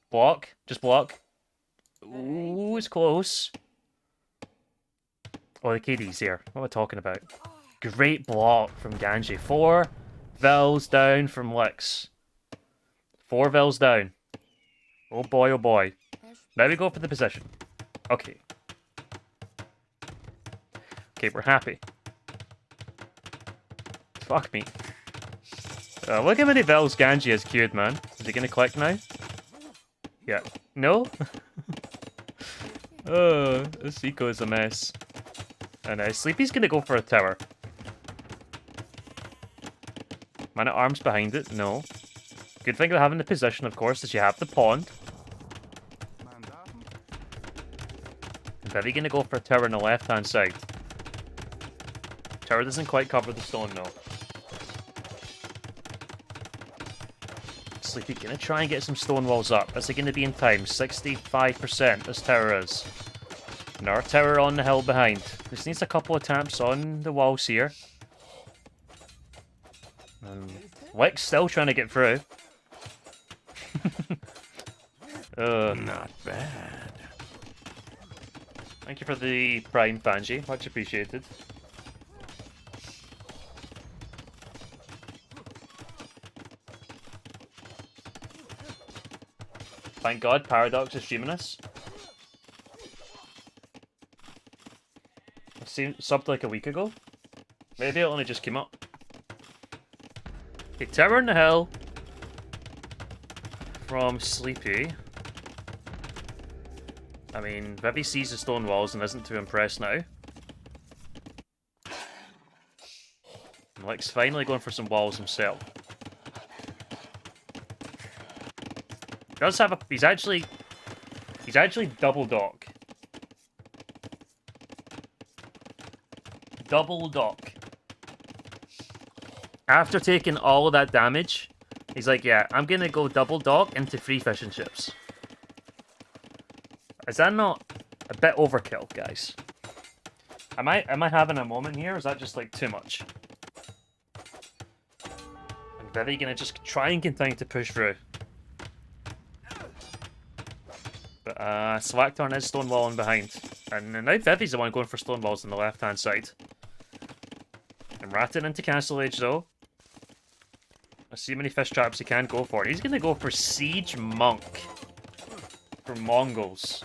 Block. Just block. Ooh, it's close. Oh, the KD's here. What am I talking about? Great block from Ganji. 4 Vils down from Licks. 4 Vils down. Oh boy, oh boy. Now we go for the position. Okay. Okay, we're happy. Fuck me. Look how many Vils Ganji has queued, man. Is he gonna click now? Yeah. No? Oh, this eco is a mess. And Sleepy's gonna go for a tower. Man at arms behind it? No. Good thing about having the position, of course, is you have the pond. Are gonna go for a tower on the left-hand side? Tower doesn't quite cover the stone, though. Sleepy gonna try and get some stone walls up. Is it gonna be in time? 65% this tower is. And our tower on the hill behind. This needs a couple of taps on the walls here. Lick's still trying to get through. Not bad. Thank you for the Prime, Banji. Much appreciated. Thank God Paradox is streaming us. I subbed like a week ago. Maybe it only just came up. Okay, tower in the hill. From Sleepy. I mean, Vivi sees the stone walls and isn't too impressed now. And Lick's finally going for some walls himself. He does have a... He's actually double dock. Double dock. After taking all of that damage, he's like, yeah, I'm gonna go double dock into 3 fish and chips. Is that not a bit overkill, guys? Am I having a moment here, or is that just like too much? And Vivi gonna just try and continue to push through. But Slacktarn is stonewalling behind. And now Vivi's the one going for stonewalls on the left hand side. And Ratin into Castle Age though. Let's see how many fish traps he can go for. He's gonna go for Siege Monk. For Mongols.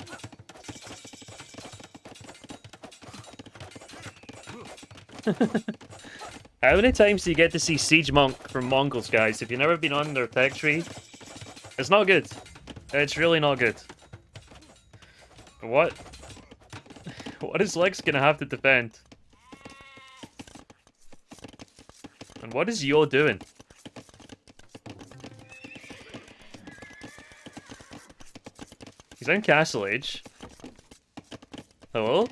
How many times do you get to see Siege Monk from Mongols, guys? If you've never been on their tech tree, it's not good. It's really not good. What? What is Lex gonna have to defend? And what is Yo doing? He's on Castle Age. Hello?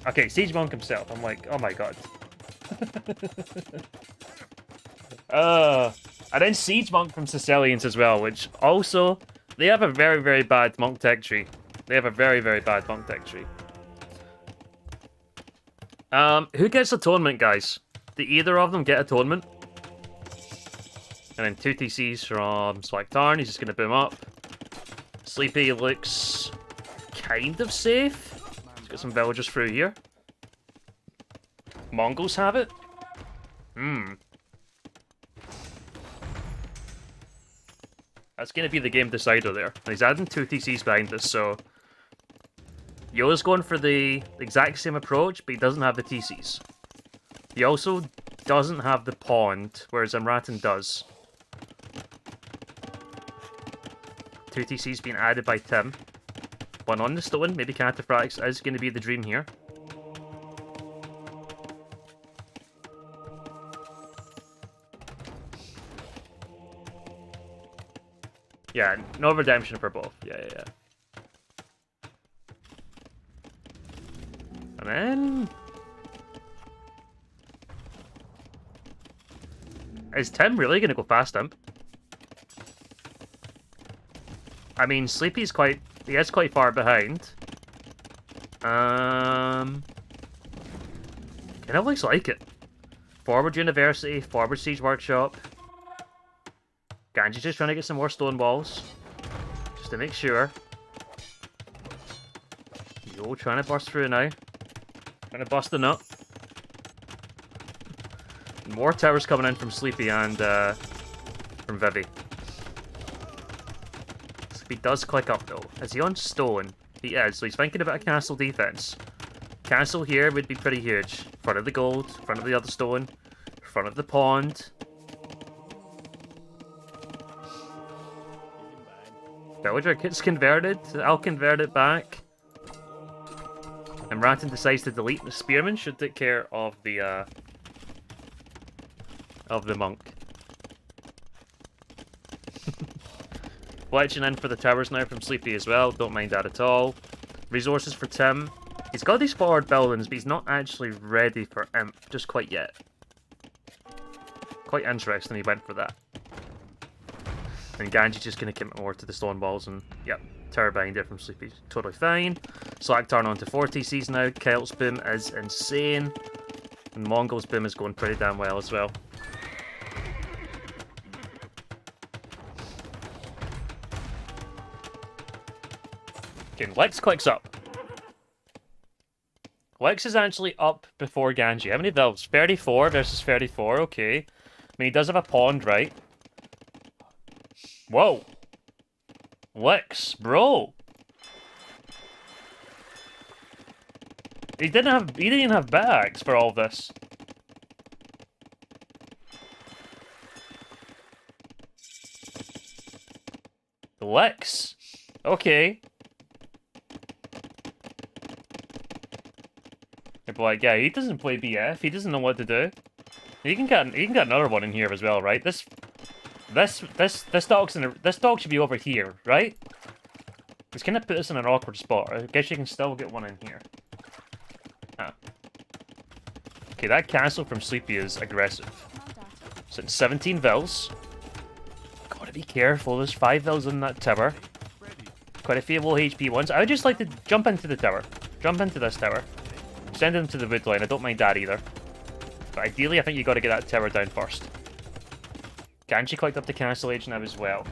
Okay, Siege Monk himself. I'm like, oh my god. And then Siege Monk from Sicilians as well, which also, they have a very, very bad monk tech tree. They have a very, very bad monk tech tree. Who gets atonement, guys? Do either of them get atonement? And then 2 TCs from Slaktarn, he's just gonna boom up. Sleepy looks kind of safe. Let's get some villagers through here. Mongols have it? That's going to be the game decider there. And he's adding 2 TCs behind us, so... Yoda's going for the exact same approach, but he doesn't have the TCs. He also doesn't have the pond, whereas Amratan does. 2 TCs being added by Tim. 1 on the stone, maybe Cataphracts is going to be the dream here. Yeah, no redemption for both. Yeah. And then... Is Tim really going to go past him? I mean, Sleepy's quite... He is quite far behind. Kind of looks like it. Forward University, forward Siege Workshop. Ganji's just trying to get some more stone walls. Just to make sure. Yo, trying to burst through now. Trying to bust the nut. More towers coming in from Sleepy and from Vivi. Sleepy does click up though. Is he on stone? He is, so he's thinking about a castle defense. Castle here would be pretty huge. Front of the gold, front of the other stone, front of the pond. Villager gets converted. I'll convert it back. And Ratton decides to delete the spearman. Should take care of the monk. Fletching in for the towers now from Sleepy as well. Don't mind that at all. Resources for Tim. He's got these forward buildings, but he's not actually ready for Imp just quite yet. Quite interesting he went for that. And Ganji's just going to commit more to the stone balls and, yep, tower behind it from Sleepy. Totally fine. Slaktarn on to 4 TCs now. Kelt's boom is insane. And Mongol's boom is going pretty damn well as well. Okay, Lex clicks up. Lex is actually up before Ganji. How many valves? 34 versus 34, okay. I mean, he does have a pond, right? Whoa. Lex, bro. He didn't even have bags for all this. Lex. Okay. But like, yeah, he doesn't play BF. He doesn't know what to do. He can get another one in here as well, right? This dog should be over here, right? It's gonna put us in an awkward spot. I guess you can still get one in here. Ah. Okay, that castle from Sleepy is aggressive. So it's 17 vills. Gotta be careful. There's 5 vills in that tower. Quite a few low HP ones. I would just like to jump into the tower. Jump into this tower. Send him to the wood line. I don't mind that either. But ideally, I think you got to get that tower down first. Ganji clicked up the castle age now as well.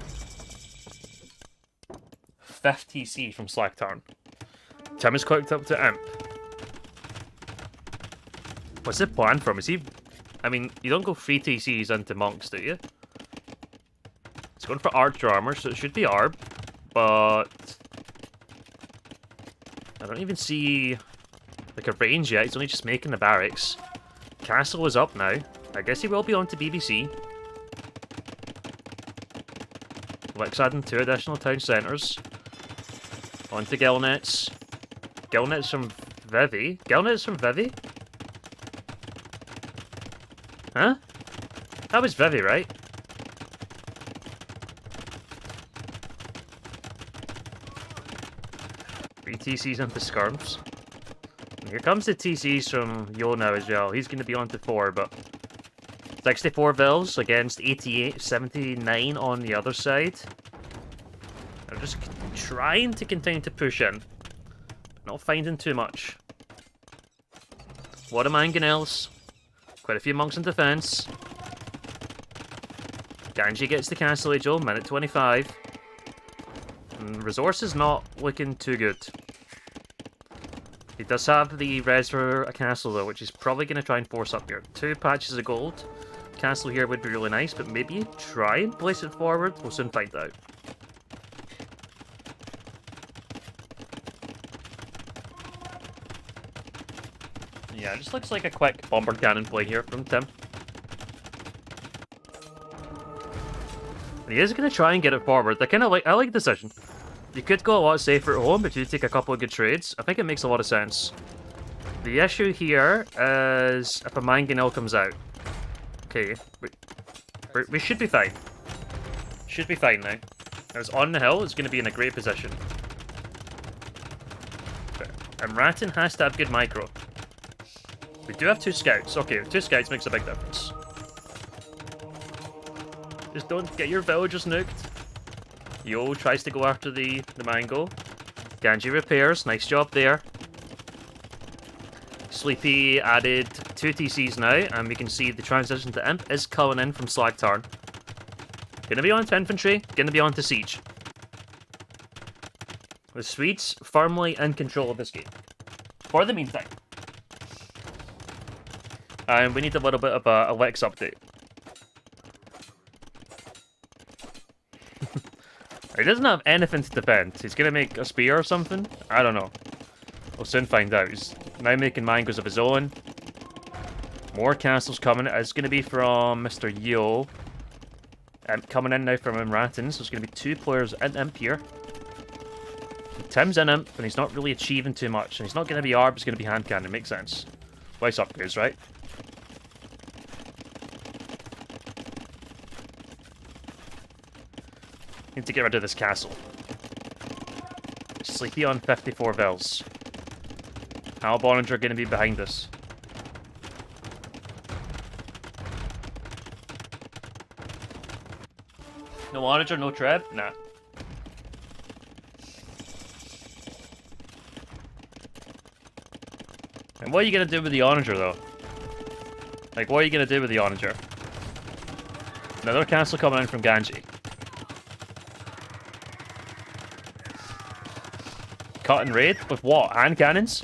5th TC from Slaktarn. Tim is clicked up to Imp. What's the plan for him? Is he... I mean, you don't go 3 TCs into monks, do you? He's going for archer armor, so it should be Arb. But... I don't even see... like a range yet. He's only just making the barracks. Castle is up now. I guess he will be on to BBC. Lex adding 2 additional town centres. On to Gilnets. Gilnets from Vivi. Gilnets from Vivi? Huh? That was Vivi, right? TC's into skirms. And Here comes the TCs from Yo now as well. He's going to be on to 4, but 64 Vils against 88, 79 on the other side. I'm just trying to continue to push in. Not finding too much. What a mangonels. Quite a few monks in defense. Ganji gets the Castle Angel, minute 25. And resource is not looking too good. He does have the res for a castle though, which he's probably going to try and force up here. 2 patches of gold. Castle here would be really nice, but maybe try and place it forward. We'll soon find out. Yeah, it just looks like a quick bomber cannon play here from Tim. And he is going to try and get it forward. I like the decision. You could go a lot safer at home, but you take a couple of good trades. I think it makes a lot of sense. The issue here is if a mangonel comes out. Okay, we should be fine. Should be fine now. Now it's on the hill, it's going to be in a great position. And Ratton has to have good micro. We do have 2 scouts. Okay, 2 scouts makes a big difference. Just don't get your villagers nuked. Yo tries to go after the mango. Ganji repairs. Nice job there. Sleepy added 2 TCs now, and we can see the transition to Imp is coming in from Slagtarn. Gonna be on to infantry, gonna be on to siege. The Swedes firmly in control of this game. For the meantime. And we need a little bit of a Lex update. He doesn't have anything to defend. He's gonna make a spear or something? I don't know. We'll soon find out. He's now making mangoes of his own. More castles coming. It's gonna be from Mr. Yo. Coming in now from Ratton, so it's gonna be 2 players in Imp here. Tim's in Imp, and he's not really achieving too much. And he's not gonna be ARB, it's gonna be hand cannon. Makes sense. Nice upgrades, right? Need to get rid of this castle. Sleepy on 54 Vils. How Bollinger going to be behind us? No Onager, no Treb? Nah. And what are you going to do with the Onager, though? Like, what are you going to do with the Onager? Another castle coming in from Ganji. Cut and raid? With what? Hand cannons?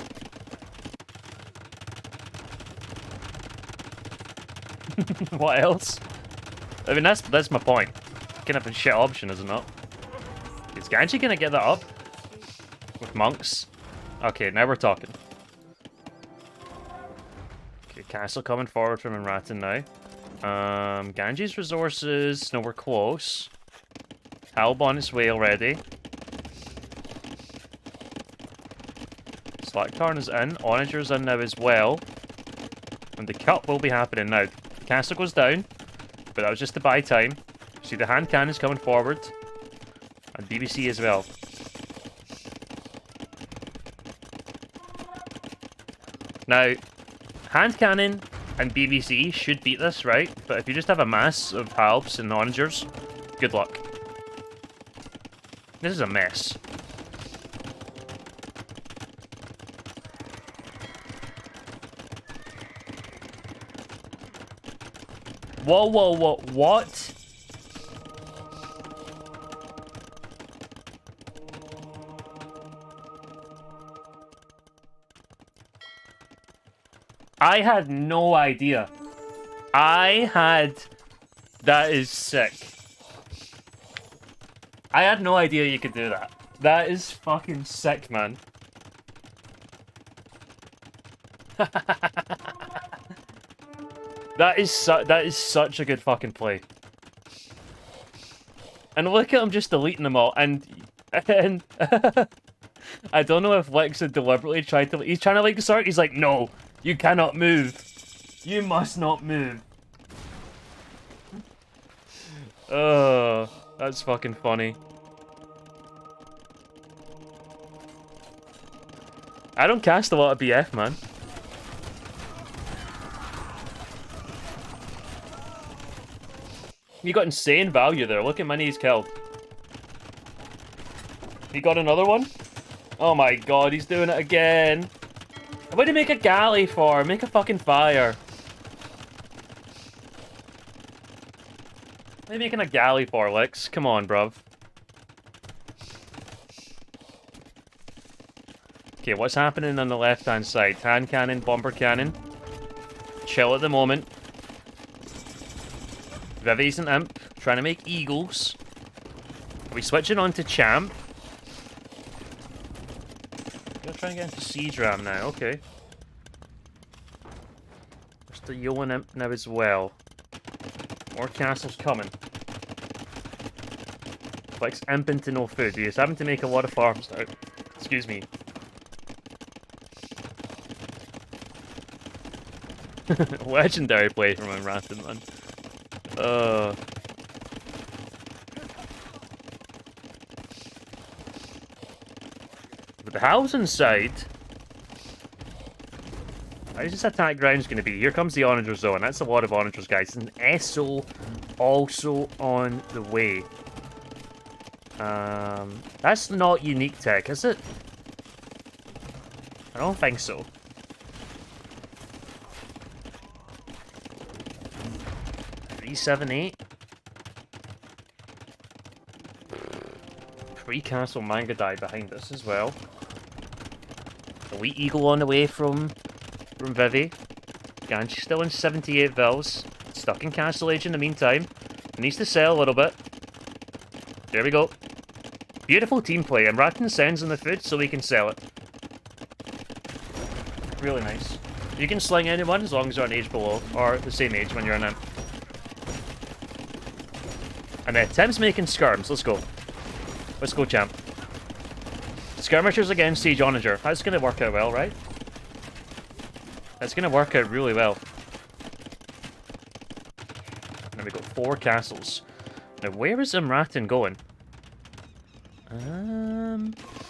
What else? I mean, that's my point. Kind of a shit option, is it not? Is Ganji gonna get that up? With monks? Okay, now we're talking. Okay, castle coming forward from Ratton now. Ganji's resources, no, we're close. Halb on its way already. Slagtarn is in, Onager's in now as well. And the cut will be happening now. The castle goes down, but that was just to buy time. See the hand cannons coming forward. And BBC as well. Now, hand cannon and BBC should beat this, right? But if you just have a mass of Halbs and Onagers, good luck. This is a mess. Whoa, whoa, whoa, what? I had no idea. That is sick. I had no idea you could do that. That is fucking sick, man. That is such a good fucking play. And look at him just deleting them all, and I don't know if Lex had deliberately tried to. He's trying to like start. He's like, no, you cannot move. You must not move. Oh, that's fucking funny. I don't cast a lot of BF, man. You got insane value there. Look at many he's killed. He got another one? Oh my god, he's doing it again. What do you make a galley for? Make a fucking fire. What are you making a galley for, Lex? Come on, bruv. Okay, what's happening on the left-hand side? Hand cannon, bomber cannon. Chill at the moment. Vivi's an imp, trying to make eagles. Are we switching on to champ? Gonna try and get into siege ram now, okay. There's the Yoan imp now as well. More castles coming. Flex imp into no food. He's having to make a lot of farms now. Excuse me. Legendary play from him, Ratton, man. But the house inside. How's this attack ground's going to be? Here comes the Onager zone. That's a lot of Onagers, guys. An SO also on the way. That's not unique tech, is it? I don't think so. E78. Pre-castle Mangadai behind us as well. Elite Eagle on the way from Vivi. Ganji's still in 78 vils. Stuck in Castle Age in the meantime. Needs to sell a little bit. There we go. Beautiful team play. And Ratton sends in the food so we can sell it. Really nice. You can sling anyone as long as you're an age below. Or the same age when you're an imp. And then Tim's making skirms. Let's go. Let's go, champ. Skirmishers against Siege Onager. That's going to work out well, right? That's going to work out really well. And then we got 4 castles. Now, where is Imratin going?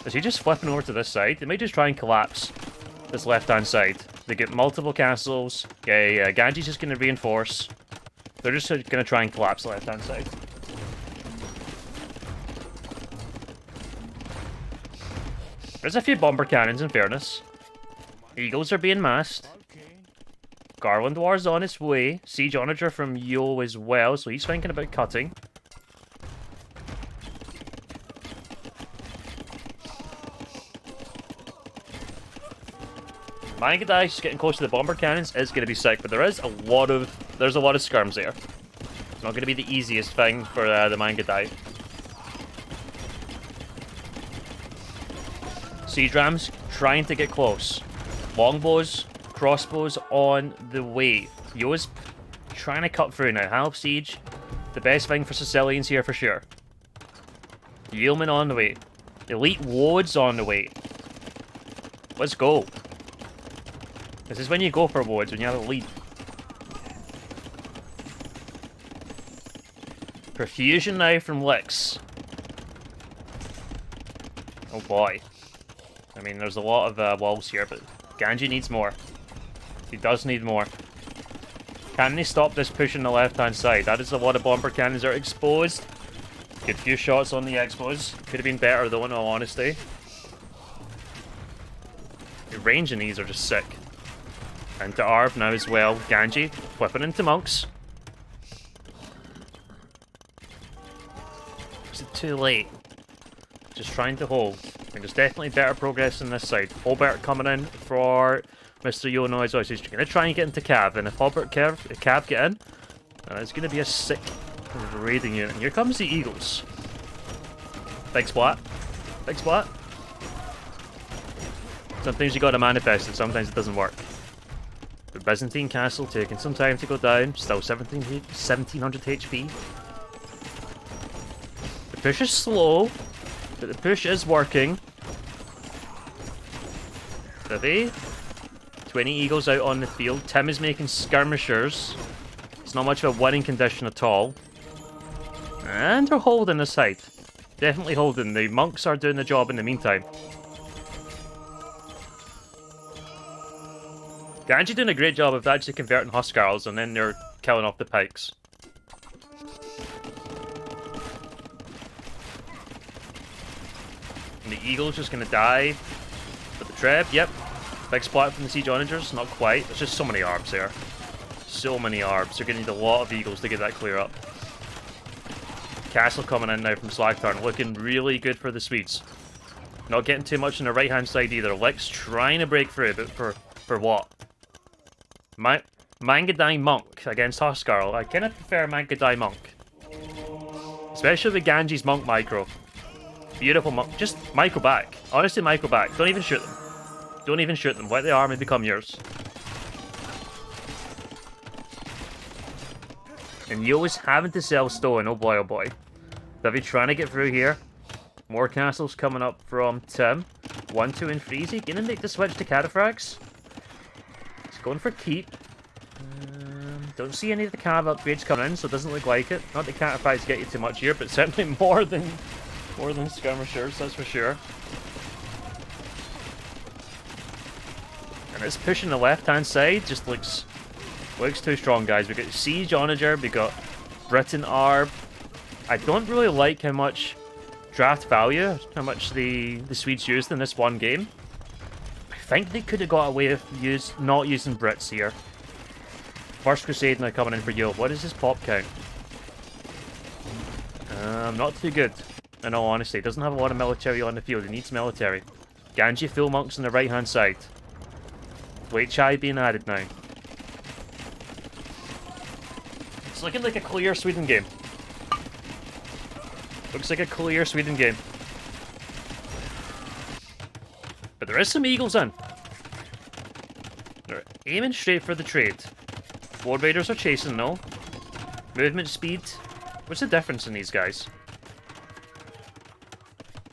Is he just flipping over to this side? They might just try and collapse this left-hand side. They get multiple castles. Yeah. Ganji's just going to reinforce. They're just going to try and collapse the left-hand side. There's a few bomber cannons, in fairness. Eagles are being massed. Garland War's on its way. Siege Onager from Yo as well, so he's thinking about cutting. Mangadai just getting close to the bomber cannons is going to be sick, but there's a lot of skirms there. It's not going to be the easiest thing for the Mangadai. Siege Rams trying to get close. Longbows, crossbows on the way. Yo's trying to cut through now. Half Siege, the best thing for Sicilians here for sure. Yeoman on the way. Elite Woads on the way. Let's go. This is when you go for Woads, when you have a lead. Perfusion now from Lix. Oh boy. I mean, there's a lot of walls here, but Ganji needs more. He does need more. Can they stop this push on the left-hand side? That is a lot of bomber cannons that are exposed. Good few shots on the expos. Could have been better though, in all honesty. The range in these are just sick. Into Arv now as well. Ganji flipping into monks. Is it too late? Just trying to hold. I mean, there's definitely better progress on this side. Hobart coming in for Mr. Yono as well. So he's going to try and get into Cav. And if Hobart Cav get in, it's going to be a sick raiding unit. And here comes the Eagles. Big splat. Big splat. Sometimes you got to manifest it, sometimes it doesn't work. The Byzantine castle taking some time to go down. Still 1700 HP. The push is slow, but the push is working. Vivi. 20 Eagles out on the field. Tim is making skirmishers. It's not much of a winning condition at all. And they're holding this side. Definitely holding. The monks are doing the job in the meantime. Ganji doing a great job of actually converting Huskarls, and then they're killing off the pikes. And the Eagle's just gonna die. But the Treb, yep. Big splat from the Siege Onagers, not quite. There's just so many arbs there. So many arbs. They're gonna need a lot of Eagles to get that clear up. Castle coming in now from Slagthorn, looking really good for the Swedes. Not getting too much on the right-hand side either. Lex trying to break through, but for what? Mangadai Monk against Huskarl. I kind of prefer Mangadai Monk. Especially with Ganji's Monk micro. Beautiful monk. Just micro back. Honestly, micro back. Don't even shoot them. Don't even shoot them. Let the army become yours. And you always having to sell stone. Oh boy, oh boy. They'll be trying to get through here. More castles coming up from Tim. 1, 2, and 3. Is he gonna make the switch to Cataphracts? He's going for keep. Don't see any of the cav upgrades coming in, so it doesn't look like it. Not that Cataphracts get you too much here, but certainly more than skirmishers, that's for sure. And it's pushing the left-hand side, just looks too strong, guys. We got Siege Onager, we got Britain Arb. I don't really like how much draft value, how much the Swedes used in this one game. I think they could have got away with not using Brits here. First Crusade now coming in for Yo. What is his pop count? Not too good, in all honesty. Doesn't have a lot of military on the field. He needs military. Ganji full monks on the right-hand side. Wait Chai being added now. It's looking like a clear Sweden game. Looks like a clear Sweden game. But there is some Eagles in. They're aiming straight for the trade. Ward Raiders are chasing, no. Movement speed. What's the difference in these guys?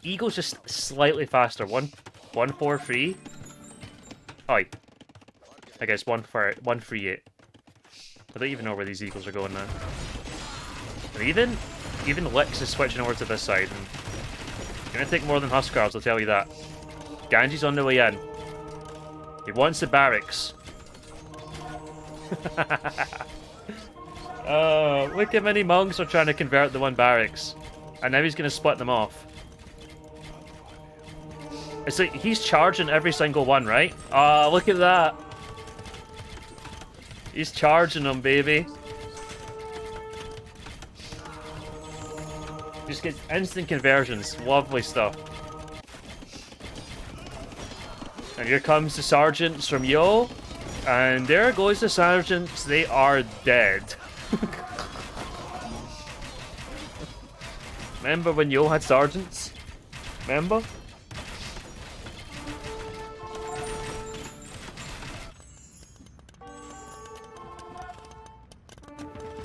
Eagle's just slightly faster. 143. Oh, I guess 138. I don't even know where these Eagles are going now. And even Lix is switching over to this side. And it's gonna take more than Huskarls, I'll tell you that. Ganji's on the way in. He wants the barracks. Look how many monks are trying to convert the one barracks. And now he's going to split them off. It's like he's charging every single one, right? Oh, look at that. He's charging them, baby. Just get instant conversions. Lovely stuff. And here comes the sergeants from Yo. And there goes the sergeants. They are dead. Remember when Yo had sergeants? Remember?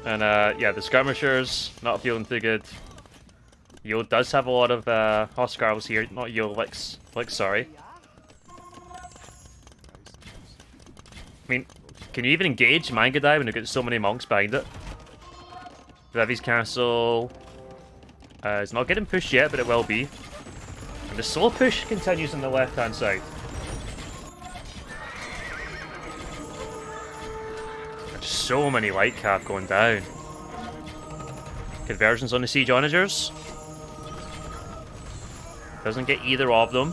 And yeah, the skirmishers not feeling too good. Yo does have a lot of Huskarls here. Not Yo, Lix, sorry. I mean, can you even engage Mangadai when you've got so many monks behind it? Vivi's castle is not getting pushed yet, but it will be. And the slow push continues on the left-hand side. There's so many light cav going down. Conversions on the Siege Onagers. Doesn't get either of them.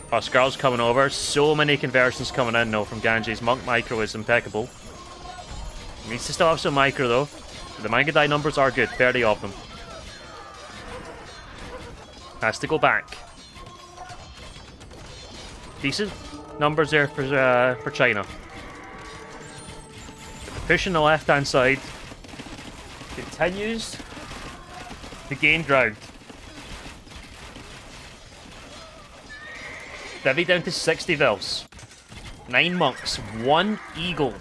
Huskarl's coming over. So many conversions coming in now from Ganji's. Monk micro is impeccable. Needs to still have some micro though. The Mangadai numbers are good. 30 of them. Has to go back. Decent numbers there for China. But the push on the left-hand side continues to gain ground. Divi down to 60 Vils. 9 monks. 1 eagle.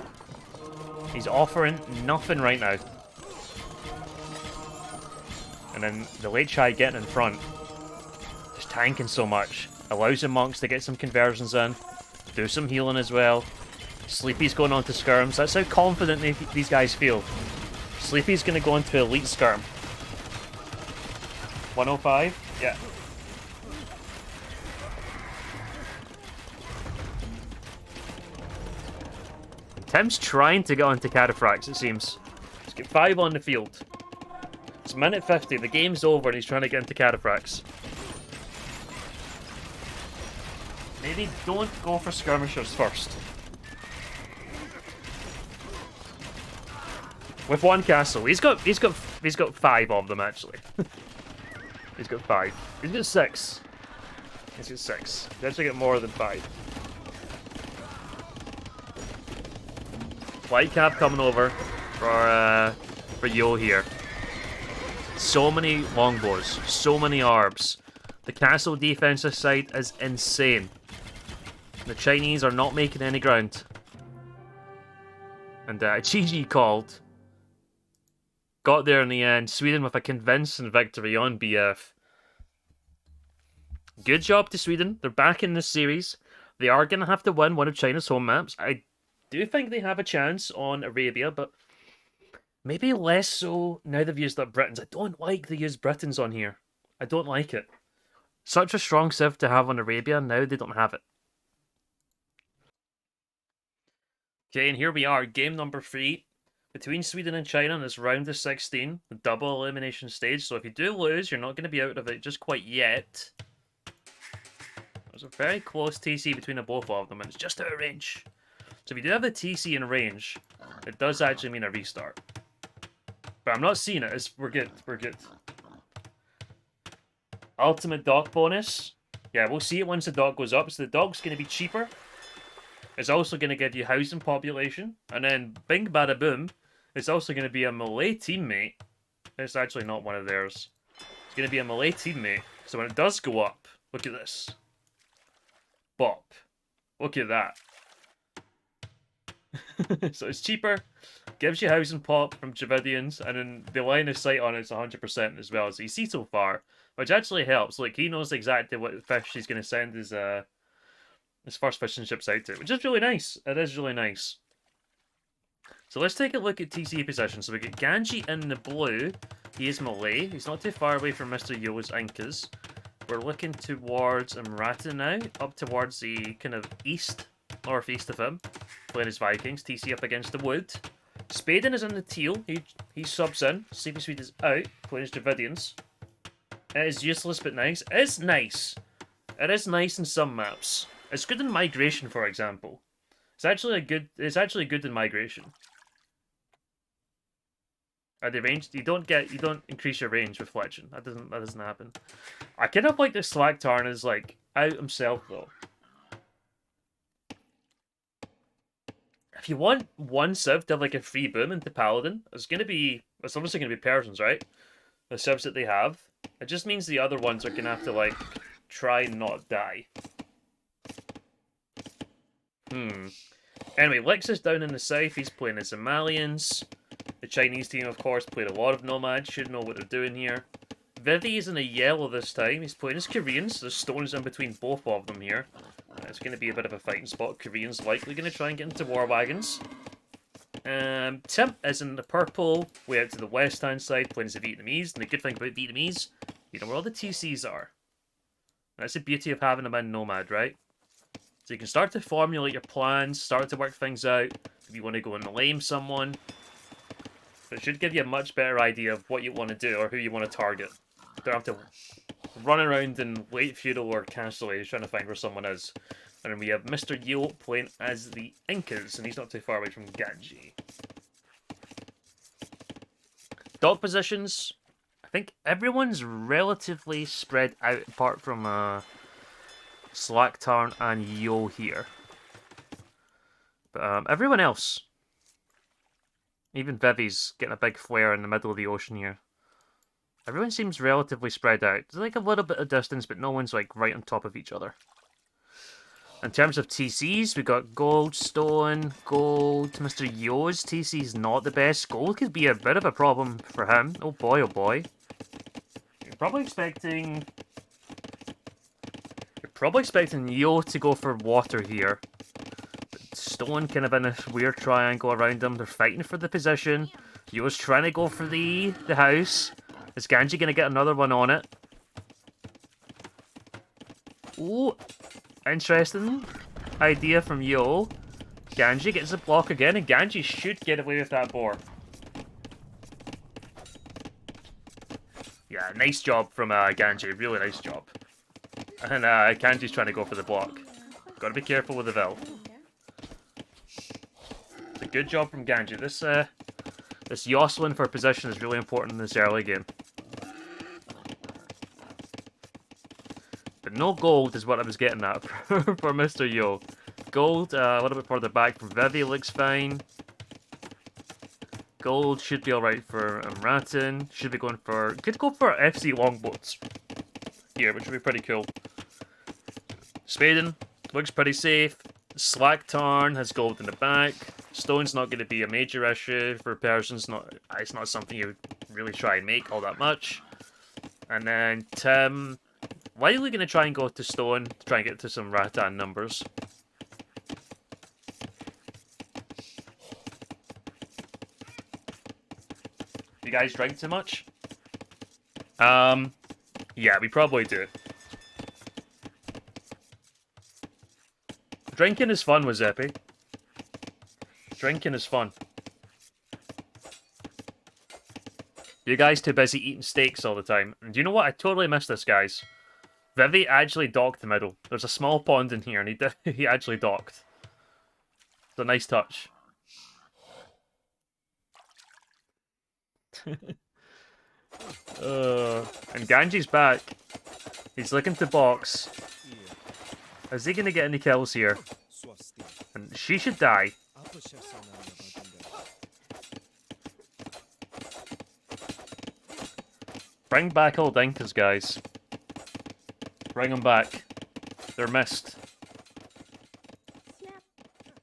He's offering nothing right now. And then the late Chai getting in front. Just tanking so much. Allows the monks to get some conversions in. Do some healing as well. Sleepy's going on to skirms. That's how confident these guys feel. Sleepy's going to go into elite skirm. 105? Yeah. Tim's trying to get onto Cataphracts, it seems. Let's get 5 on the field. It's minute 50, the game's over and he's trying to get into Cataphracts. Maybe don't go for skirmishers first. With one castle. He's got 5 of them actually. He's got 5. He's got 6. He's got 6. He actually get more than 5. Whitecap coming over for Yo here. So many longbows, so many arbs. The castle defensive side is insane. The Chinese are not making any ground. And GG called. Got there in the end. Sweden with a convincing victory on BF. Good job to Sweden. They're back in this series. They are going to have to win one of China's home maps. I do think they have a chance on Arabia, but maybe less so now they've used up Britons. I don't like they use Britons on here. I don't like it. Such a strong civ to have on Arabia, now they don't have it. Okay, and here we are, game number 3. Between Sweden and China in this round of 16, the double elimination stage. So if you do lose, you're not going to be out of it just quite yet. There's a very close TC between the both of them, and it's just out of range. So if you do have the TC in range, it does actually mean a restart. But I'm not seeing it. We're good. We're good. Ultimate dock bonus. Yeah, we'll see it once the dock goes up. So the dock's going to be cheaper. It's also going to give you housing population. And then, bing bada boom, it's also going to be a Malay teammate. It's actually not one of theirs. It's going to be a Malay teammate. So when it does go up, look at this. Bop. Look at that. So it's cheaper, gives you housing pop from Javidians, and then the line of sight on it's 100% as well. So you see so far, which actually helps. Like, he knows exactly what fish he's going to send his first fishing ships out to, which is really nice. It is really nice. So let's take a look at TC position. So we get Ganji in the blue. He is Malay. He's not too far away from Mr. Yo's Incas. We're looking towards Amrata now, up towards the kind of east, northeast of him, playing his Vikings. TC up against the wood. Spaden is in the teal. He subs in. CP Swede is out, playing his Dravidians. It is useless but nice. It is nice. It is nice in some maps. It's good in migration, for example. It's actually good in migration. Are they ranged? You don't increase your range with fletching. That doesn't happen. I kind of like the Slack Tarn is like out himself though. If you want one civ to have like a free boom into Paladin, it's obviously gonna be Persians, right? The civs that they have. It just means the other ones are gonna have to like try and not die. Anyway, Lex is down in the south. He's playing as Somalians. The Chinese team, of course, played a lot of Nomads. Should know what they're doing here. Vivi is in a yellow this time. He's playing as Koreans. There's stones in between both of them here. It's going to be a bit of a fighting spot. Koreans likely going to try and get into war wagons. Tim is in the purple, way out to the west-hand side, playing as the Vietnamese. And the good thing about Vietnamese, you know where all the TCs are. That's the beauty of having them in Nomad, right? So you can start to formulate your plans, start to work things out. If you want to go and lame someone. It should give you a much better idea of what you want to do or who you want to target. You don't have to run around in late feudal or castle age trying to find where someone is. And then we have Mr. Yo playing as the Incas, and he's not too far away from Ganji. Dog positions. I think everyone's relatively spread out apart from Slacktarn and Yo here. But everyone else. Even Vivi's getting a big flare in the middle of the ocean here. Everyone seems relatively spread out. There's like a little bit of distance, but no one's like right on top of each other. In terms of TCs, we got gold, stone, gold. Mr. Yo's TC's not the best. Gold could be a bit of a problem for him. Oh boy, oh boy. You're probably expecting Yo to go for water here. Stone kind of in a weird triangle around them. They're fighting for the position. Yo's trying to go for the house. Is Ganji going to get another one on it? Ooh. Interesting idea from Yo. Ganji gets a block again, and Ganji should get away with that boar. Yeah, nice job from Ganji. Really nice job. And Ganji's trying to go for the block. Gotta be careful with the Vil. It's a good job from Ganji. This jostling for position is really important in this early game. But no gold is what I was getting at for Mr. Yo. Gold, a little bit further back from Vivi looks fine. Gold should be alright for Ratten. Should be going for... Could go for FC longboats here, which would be pretty cool. Spaden looks pretty safe. Slack Tarn has gold in the back. Stone's not going to be a major issue for Persians. It's not something you really try and make all that much. And then Tim, likely going to try and go to Stone to try and get to some Rattan numbers. You guys drink too much? Yeah, we probably do. Drinking is fun with Zeppy. Drinking is fun. You guys too busy eating steaks all the time. And do you know what? I totally missed this, guys. Vivi actually docked the middle. There's a small pond in here, and he actually docked. It's a nice touch. And Ganji's back. He's looking to box. Is he going to get any kills here? And she should die. Bring back all Dinkas, guys. Bring them back. They're missed.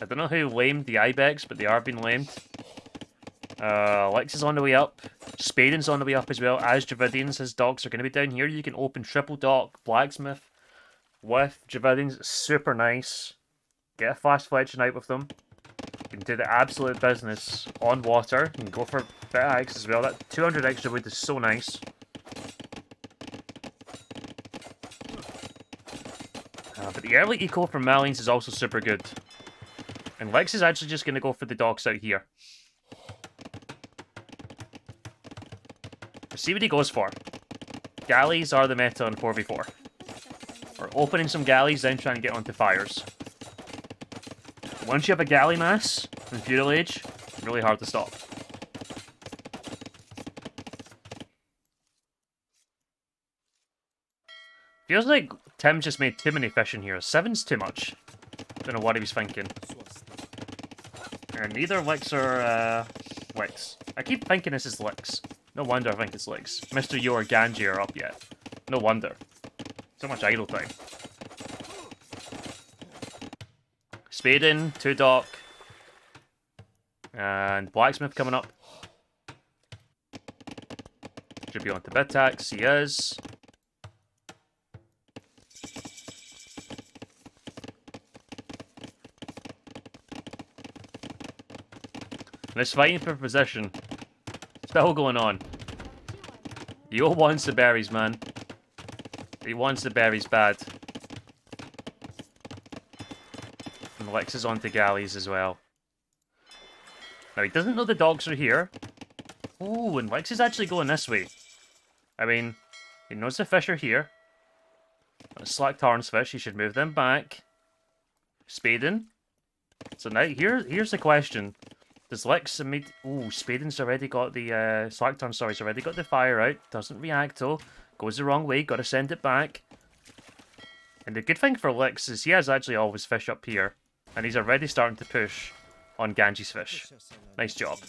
I don't know who lamed the Ibex, but they are being lamed. Lex is on the way up. Spaden's on the way up as well. As Dravidians, his dogs are going to be down here. You can open triple dock Blacksmith with Dravidians. It's super nice. Get a fast fletching out with them. You can do the absolute business on water. You can go for a bit of X as well. That 200 extra wood is so nice. But the early eco from Malines is also super good. And Lex is actually just going to go for the docks out here. See what he goes for. Galleys are the meta on 4v4. We're opening some galleys, then trying to get onto fires. Once you have a galley mass in Feudal Age, really hard to stop. Feels like Tim just made too many fish in here. 7's too much. Don't know what he was thinking. And neither Licks or Licks. I keep thinking this is Licks. No wonder I think it's Licks. Mr. Yo or Ganji are up yet. No wonder. So much idle time. Spaden, 2 dock. And Blacksmith coming up. Should be on to bid tax. He is. And it's fighting for position. Still going on. Yo wants the berries, man. He wants the berries bad. And Lex is on to galleys as well. Now, he doesn't know the dogs are here. Ooh, and Lex is actually going this way. I mean, he knows the fish are here. Slack Tarn's fish, he should move them back. Spaden. So now, here's the question. Does Lex made... Ooh, Spaden's already got the... Slack Tarn, sorry, he's already got the fire out. Doesn't react, though. Goes the wrong way, gotta send it back. And the good thing for Lex is he has actually all his fish up here. And he's already starting to push on Ganji's fish. Nice job.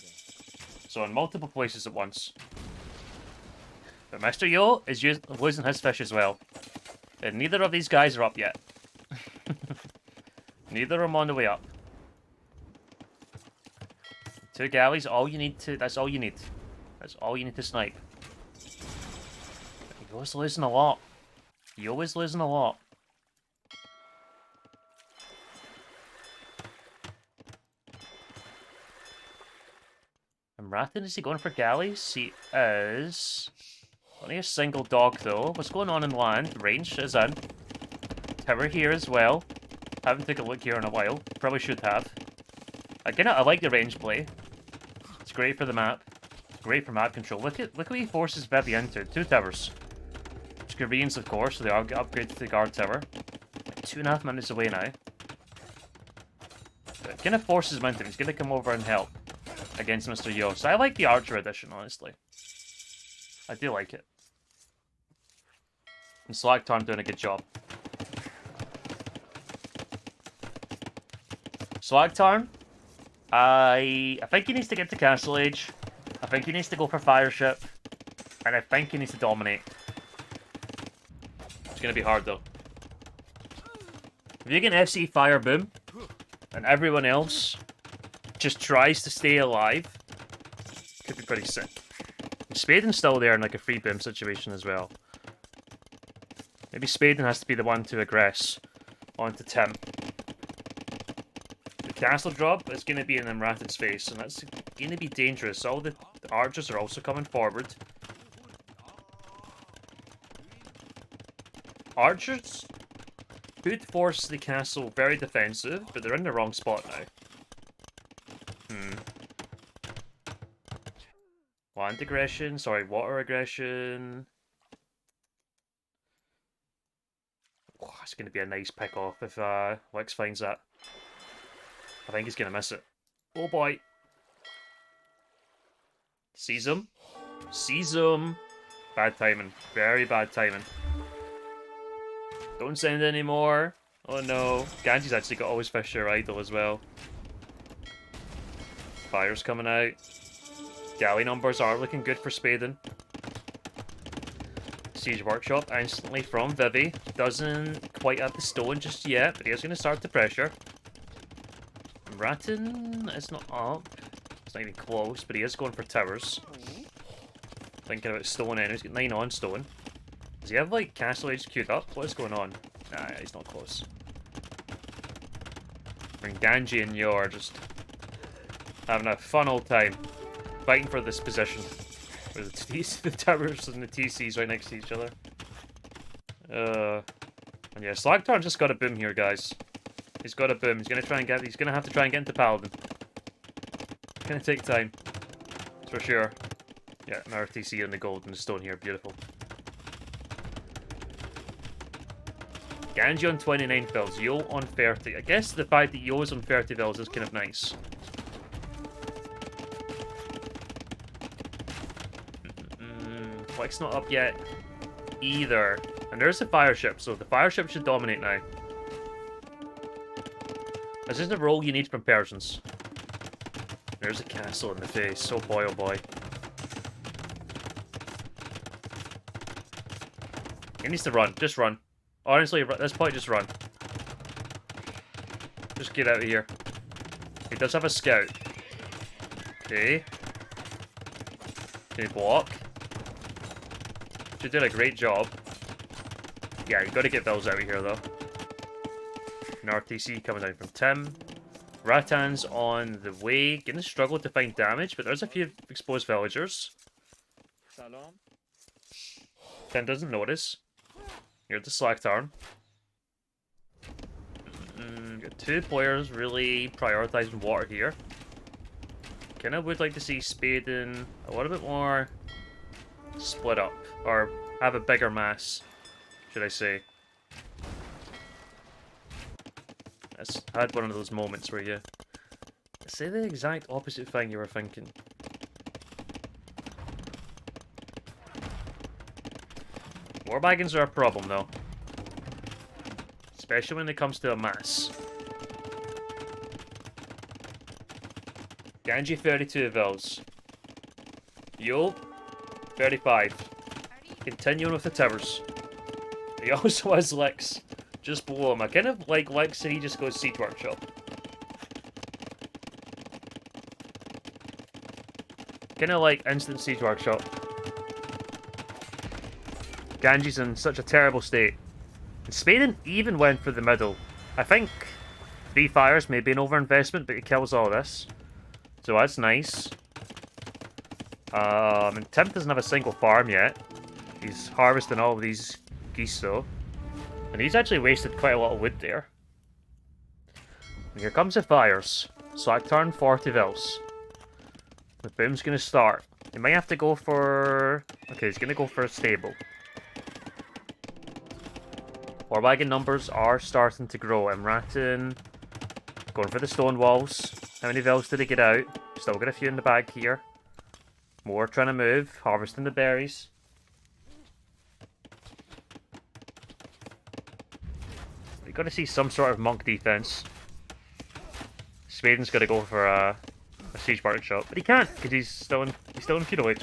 So in multiple places at once. But Mr. Yo is losing his fish as well. And neither of these guys are up yet. Neither are on the way up. 2 galleys, all you need to... That's all you need. That's all you need to snipe. Yo's losing a lot. Yo is losing a lot. And Rathan, is he going for galleys? He is. Only a single dog though. What's going on in land? Range is in. Tower here as well. Haven't taken a look here in a while. Probably should have. Again, I like the range play. It's great for the map. Great for map control. Look what he forces Vivi into. 2 towers. Screens, of course, so they are upgraded to the guard tower. Like 2.5 minutes away now. So it kind of forces him into it. He's going to come over and help against Mr. Yo. So I like the Archer edition, honestly. I do like it. And Slagtarn doing a good job. Slagtarn, I think he needs to get to Castle Age. I think he needs to go for Fire Ship. And I think he needs to dominate. It's going to be hard, though. If you can FC Fire Boom, and everyone else just tries to stay alive, could be pretty sick. Spaden's still there in like a free boom situation as well. Maybe Spaden has to be the one to aggress onto Tim. The castle drop is going to be in Imratid's face, and that's going to be dangerous. All the archers are also coming forward. Archers could force the castle very defensive, but they're in the wrong spot now. Land aggression, sorry, water aggression. Oh, it's going to be a nice pick off if Lex finds that. I think he's going to miss it. Oh boy. Sees him. Sees him. Bad timing. Very bad timing. Don't send anymore. Oh no. Ganji's actually got always Fisher idle as well. Fire's coming out. Galley numbers are looking good for Spaden. Siege Workshop instantly from Vivi. Doesn't quite have the stone just yet, but he is going to start to pressure. Ratton is not up. It's not even close, but he is going for towers. Thinking about stone enemies. He's got 9 on stone. Does he have like Castle Age queued up? What is going on? Nah, he's not close. And Ganji and Yo are just having a fun old time fighting for this position. Where the towers and the TCs right next to each other. And yeah, Slagtarn just got a boom here, guys. He's got a boom. He's gonna have to try and get into Paladin. It's gonna take time. For sure. Yeah, an RTC on the gold and the stone here, beautiful. Ganji on 29 fills, Yo on 30. I guess the fact that Yo is on 30 fills is kind of nice. Flex not up yet either. And there's a fire ship, so the fire ship should dominate now. This is the role you need from Persians. There's a castle in the face. Oh boy, oh boy. He needs to run. Just run. Honestly, at this point, just run. Just get out of here. He does have a scout. Okay. Can he block? She did a great job. Yeah, you gotta get those out of here, though. An RTC coming down from Tim. Rattan's on the way. Gonna struggle to find damage, but there's a few exposed villagers. Tim doesn't notice. Here's the Slagtarn. Got 2 players really prioritizing water here. Kinda would like to see Spaden a little bit more split up, or have a bigger mass, should I say. I had one of those moments where you say the exact opposite thing you were thinking. Warbagons are a problem, though. Especially when it comes to a mass. Ganji 32 vills. Yo 35. Continuing with the towers. He also has Lex just below him. I kind of like Lex and he just goes Siege Workshop. Kind of like instant Siege Workshop. Ganji's in such a terrible state. And Spaden even went for the middle. I think 3 fires may be an overinvestment, but he kills all this. So that's nice. And Tim doesn't have a single farm yet. He's harvesting all of these geese though. And he's actually wasted quite a lot of wood there. And here comes the fires. Slack turn, 40 Vils. The boom's gonna start. He might have to go for... Okay, he's gonna go for a stable. War wagon numbers are starting to grow. I'm ratting. Going for the stone walls. How many Vils did he get out? Still got a few in the bag here. More trying to move. Harvesting the berries. We got to see some sort of monk defense. Sweden's got to go for a siege workshop, but he can't because he's still in feudal age.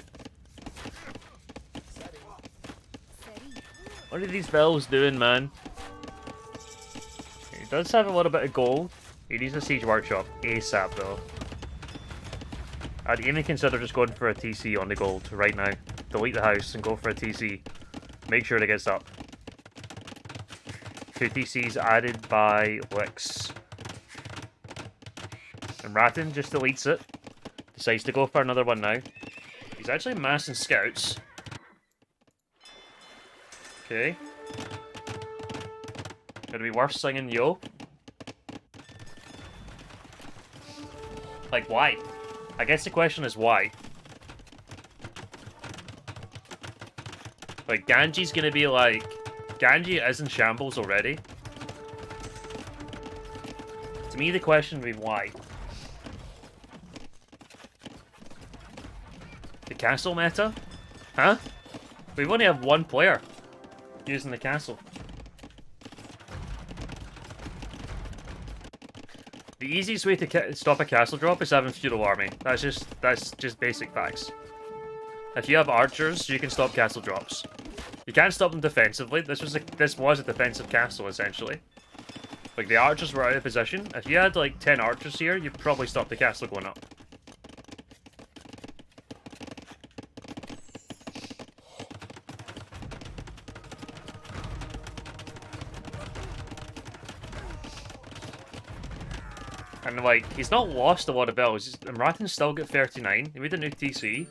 What are these Vils doing, man? He does have a little bit of gold. He needs a siege workshop ASAP though. I'd even consider just going for a TC on the gold right now. Delete the house and go for a TC. Make sure it gets up. 2 TCs added by Lix. And Ratton just deletes it. Decides to go for another one now. He's actually massing scouts. Okay. Gonna be worth singing Yo. Like, why? I guess the question is why. Like, Ganji's gonna be like... Ganji is in shambles already. To me, the question would be why. The castle meta? Huh? We only have one player using the castle. The easiest way to stop a castle drop is having feudal army. That's just basic facts. If you have archers, you can stop castle drops. You can't stop them defensively. This was a defensive castle essentially. Like the archers were out of position. If you had like 10 archers here, you'd probably stop the castle going up. And like, he's not lost a lot of Vils. And Ratton's still got 39. He made a new TC.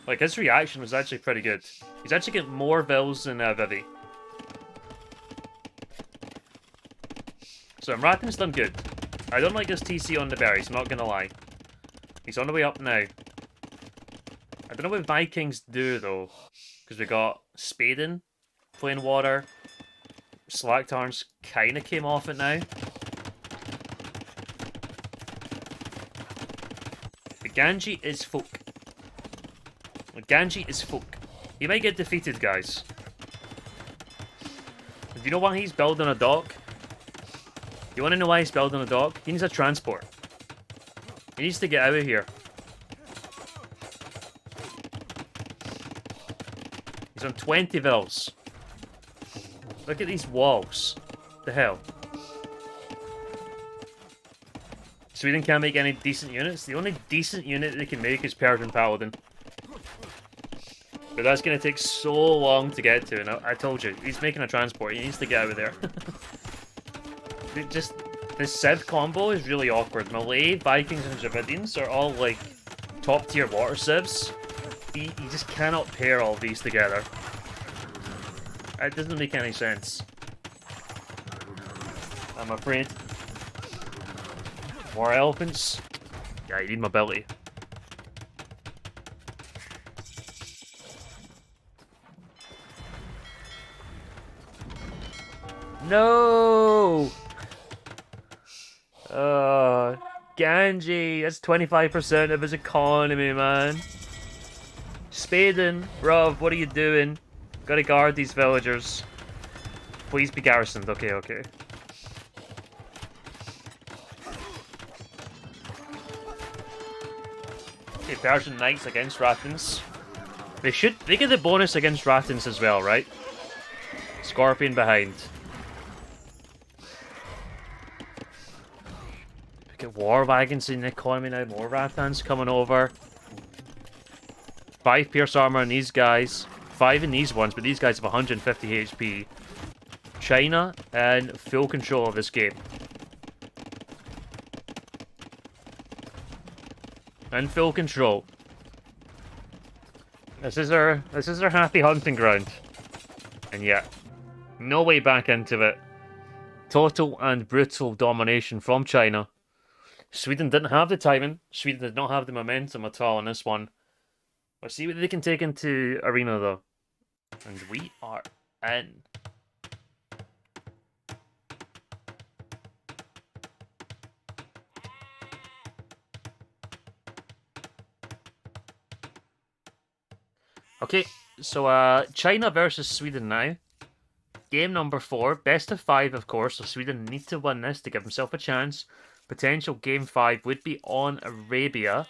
Like, his reaction was actually pretty good. He's actually getting more Vils than Vivi. So Ratton's done good. I don't like his TC on the berries, I'm not gonna lie. He's on the way up now. I don't know what Vikings do though. Because we got Spaden, Plain Water, Slacktarns kinda came off it now. But Ganji is folk. Ganji is folk. He might get defeated, guys. Do you know why he's building a dock? You want to know why he's building a dock? He needs a transport. He needs to get out of here. He's on 20 Vils. Look at these walls. The hell? Sweden can't make any decent units. The only decent unit they can make is Persian Paladin. But that's going to take so long to get to, and I told you, he's making a transport, he needs to get out of there. Just, this Civ combo is really awkward. Malay, Vikings, and Dravidians are all, like, top tier water civs. You just cannot pair all these together. It doesn't make any sense. I'm afraid. More elephants? Yeah, you need mobility. No! Ganji, that's 25% of his economy, man. Spaden, bruv, what are you doing? Gotta guard these villagers. Please be garrisoned. Okay, okay. Okay, Persian Knights against Rattans. They get the bonus against Rattans as well, right? Scorpion behind. Get war wagons in the economy now, more Rattans coming over. 5 pierce armor on these guys. 5 in these ones, but these guys have 150 HP. China in full control of this game. In full control. This is our happy hunting ground. And yet, no way back into it. Total and brutal domination from China. Sweden didn't have the timing. Sweden did not have the momentum at all in this one. Let's see what they can take into Arena, though. And we are in. Okay, so China versus Sweden now. Game number 4, best of 5, of course, so Sweden need to win this to give themselves a chance. Potential game 5 would be on Arabia.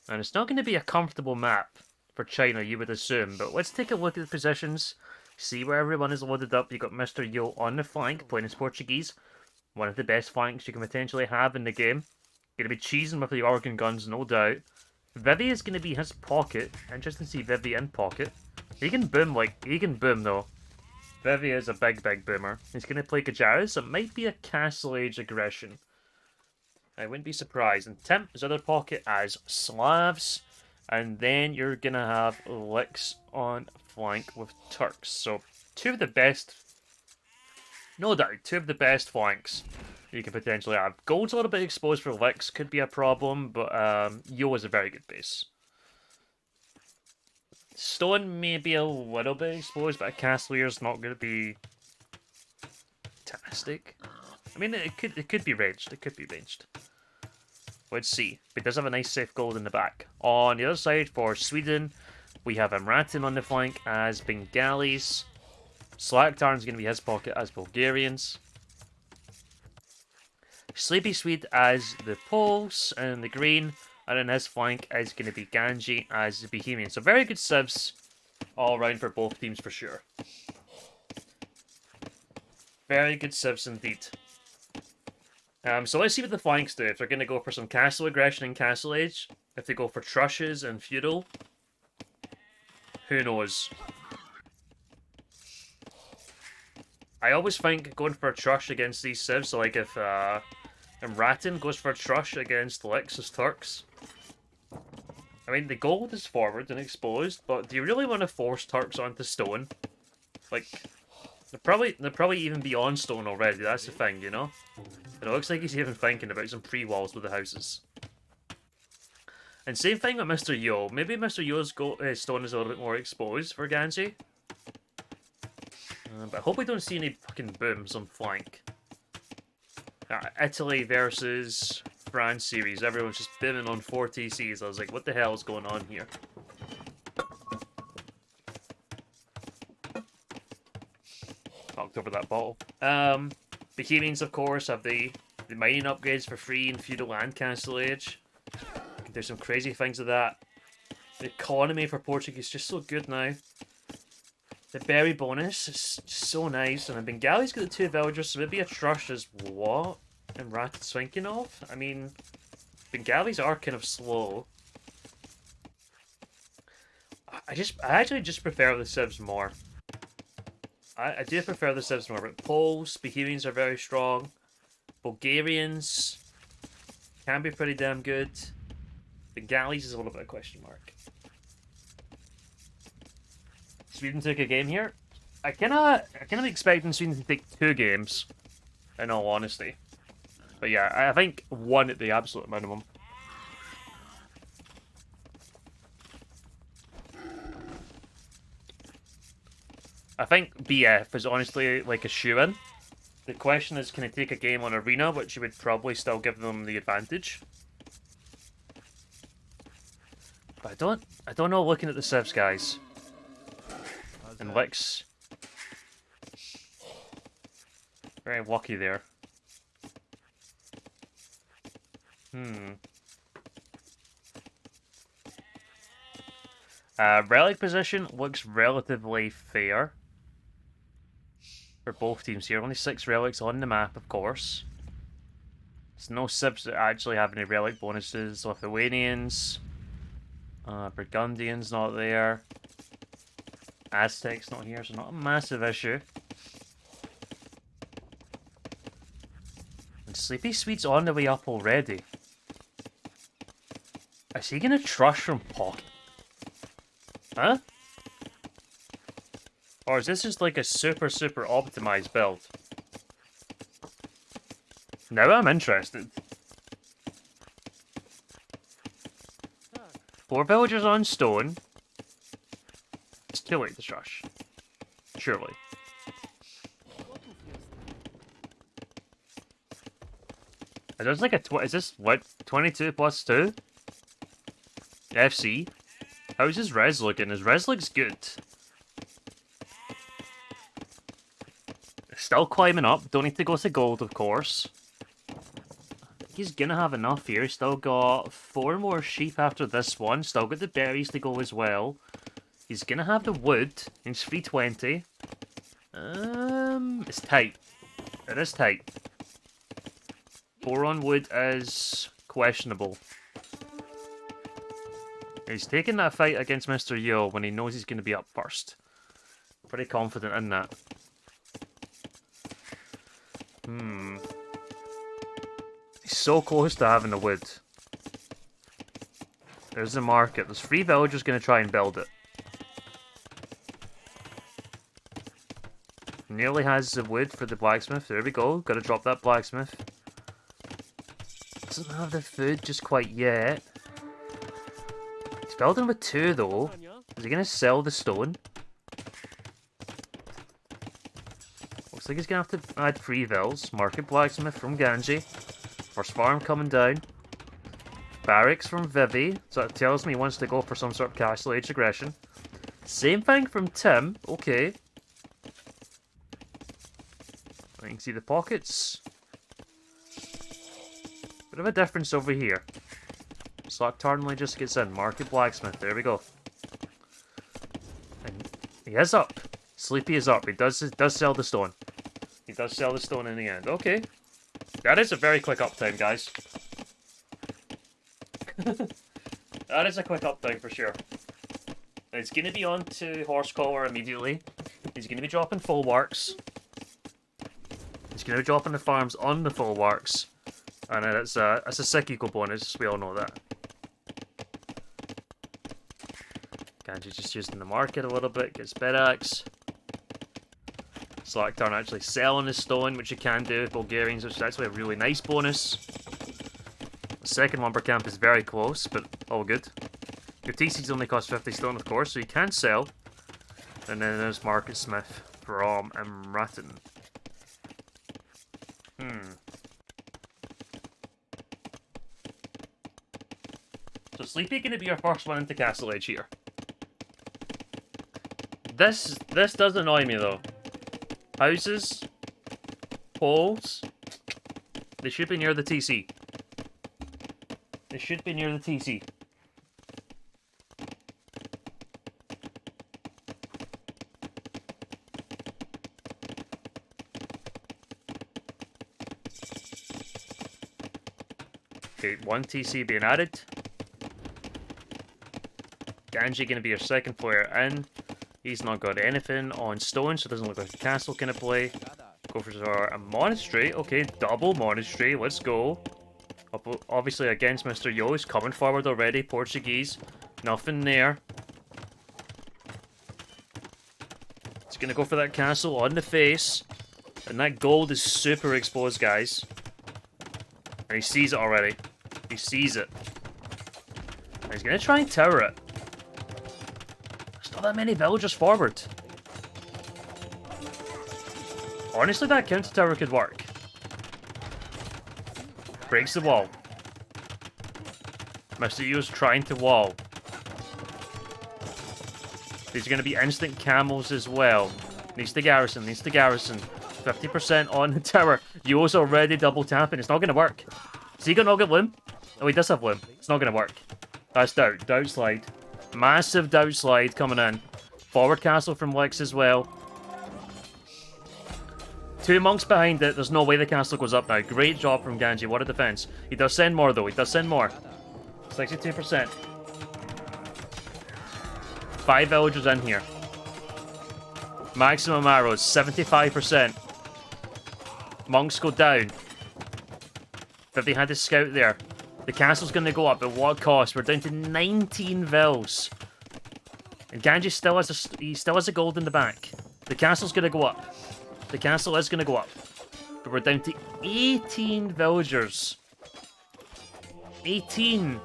And it's not going to be a comfortable map for China, you would assume. But let's take a look at the positions, see where everyone is loaded up. You've got Mr. Yo on the flank, playing his Portuguese. One of the best flanks you can potentially have in the game. Going to be cheesing with the organ guns, no doubt. Vivi is going to be his pocket. Interesting to see Vivi in pocket. He can boom, though. Vivi is a big boomer. He's going to play Kajaras, so it might be a Castle Age aggression. I wouldn't be surprised. And Tim is other pocket as Slavs. And then you're going to have Licks on flank with Turks. So, two of the best, no doubt, two of the best flanks you can potentially have. Gold's a little bit exposed for Licks, could be a problem, but Yo is a very good base. Stone may be a little bit exposed, but a Castlear's not going to be fantastic. I mean, it could be ranged. It could be ranged. Let's see. It does have a nice safe gold in the back. On the other side, for Sweden, we have Emratin on the flank as Bengalis. Slaktarn's going to be his pocket as Bulgarians. Sleepy Swede as the Poles and the green. And then his flank is going to be Ganji as the Bohemian. So very good civs all around for both teams for sure. Very good civs indeed. So let's see what the flanks do. If they're going to go for some castle aggression and castle age. If they go for trushes and feudal. Who knows? I always think going for a trush against these civs, so like if Emratin goes for a trush against Lexus Turks. I mean, the gold is forward and exposed, but do you really want to force Turks onto stone? Like, they're probably even beyond stone already, that's the thing, you know? And it looks like he's even thinking about some pre-walls with the houses. And same thing with Mr. Yo. Maybe Mr. Yo's stone is a little bit more exposed for Ganji. But I hope we don't see any fucking booms on flank. Italy versus France series. Everyone's just booming on 4 TCs. I was like, what the hell is going on here? Knocked over that bottle. Bohemians, of course, have the mining upgrades for free in Feudal and Castle Age. There's some crazy things with that. The economy for Portugal is just so good now. The berry bonus is so nice. And Bengali's got the 2 villagers, so maybe a trust is what? And Rat's thinking of? I mean, Bengalis are kind of slow. I actually just prefer the civs more. I do prefer the civs more, but Poles, Bohemians are very strong. Bulgarians can be pretty damn good. Bengalis is a little bit of a question mark. Sweden took a game here. I kind of expecting Sweden to take 2 games, in all honesty. But yeah, I think 1 at the absolute minimum. I think BF is honestly like a shoo-in. The question is, can it take a game on Arena, which would probably still give them the advantage. But I don't know looking at the civs, guys. And Licks. Very lucky there. Relic position looks relatively fair for both teams here. Only 6 relics on the map, of course. There's no civs that actually have any relic bonuses. Lithuanians. Burgundians not there. Aztecs not here, so not a massive issue. And Sleepy Sweet's on the way up already. Is he gonna trush from pocket? Huh? Or is this just like a super optimized build? Now I'm interested. 4 villagers on stone. It's too late to rush. Surely. There's like a is this what 22 plus 2? FC. How's his res looking? His res looks good. Still climbing up. Don't need to go to gold, of course. He's gonna have enough here. Still got 4 more sheep after this one. Still got the berries to go as well. He's gonna have the wood. He's 320. It's tight. It is tight. 4 on wood is questionable. He's taking that fight against Mr. Yo when he knows he's going to be up first. Pretty confident in that. He's so close to having the wood. There's the market. There's 3 villagers going to try and build it. Nearly has the wood for the blacksmith. There we go. Got to drop that blacksmith. Doesn't have the food just quite yet. He's building with 2 though. Is he going to sell the stone? Looks like he's going to have to add 3 vills. Market blacksmith from Ganji. First farm coming down. Barracks from Vivi. So that tells me he wants to go for some sort of castle age aggression. Same thing from Tim. Okay. I can see the pockets. Bit of a difference over here. Slack Tarnley just gets in. Market blacksmith. There we go. And he is up. Sleepy is up. He does sell the stone. He does sell the stone in the end. Okay. That is a very quick uptime, guys. That is a quick uptime for sure. It's going to be on to Horsecaller immediately. He's going to be dropping full works. He's going to be dropping the farms on the full works. And it's a sick eco bonus, we all know that. Ganji's just using the market a little bit, gets Berax. Slacktarn actually selling his stone, which you can do with Bulgarians, which is actually a really nice bonus. The second lumber camp is very close, but all good. Your TCs only cost 50 stone, of course, so you can sell. And then there's Market Smith from Emraten. So Sleepy going to be our first one into Castle Edge here. This does annoy me though. Houses, poles, they should be near the TC. They should be near the TC. Okay, 1 TC being added. Ganji going to be your second player in. He's not got anything on stone, so it doesn't look like a castle kind of play. Go for a monastery. Okay, double monastery. Let's go. Obviously against Mr. Yo. He's coming forward already. Portuguese. Nothing there. He's going to go for that castle on the face. And that gold is super exposed, guys. And he sees it already. He sees it. And he's going to try and tower it. There's not that many villagers forward. Honestly, that counter tower could work. Breaks the wall. Mr. Yo's trying to wall. These are going to be instant camels as well. Needs to garrison, needs to garrison. 50% on the tower. Yo's already double tapping. It's not going to work. Is he going to not get Loom? Oh, he does have Loom. It's not going to work. That's doubt. Doubt slide. Massive doubt slide coming in. Forward castle from Lex as well. 2 monks behind it. There's no way the castle goes up now. Great job from Ganji. What a defense. He does send more though. He does send more. 62%. 5 villagers in here. Maximum arrows. 75%. Monks go down. But they had to scout there. The castle's going to go up. At what cost? We're down to 19 vills. And Ganji still has a gold in the bank. The castle's going to go up. The castle is going to go up. But we're down to 18 villagers. 18.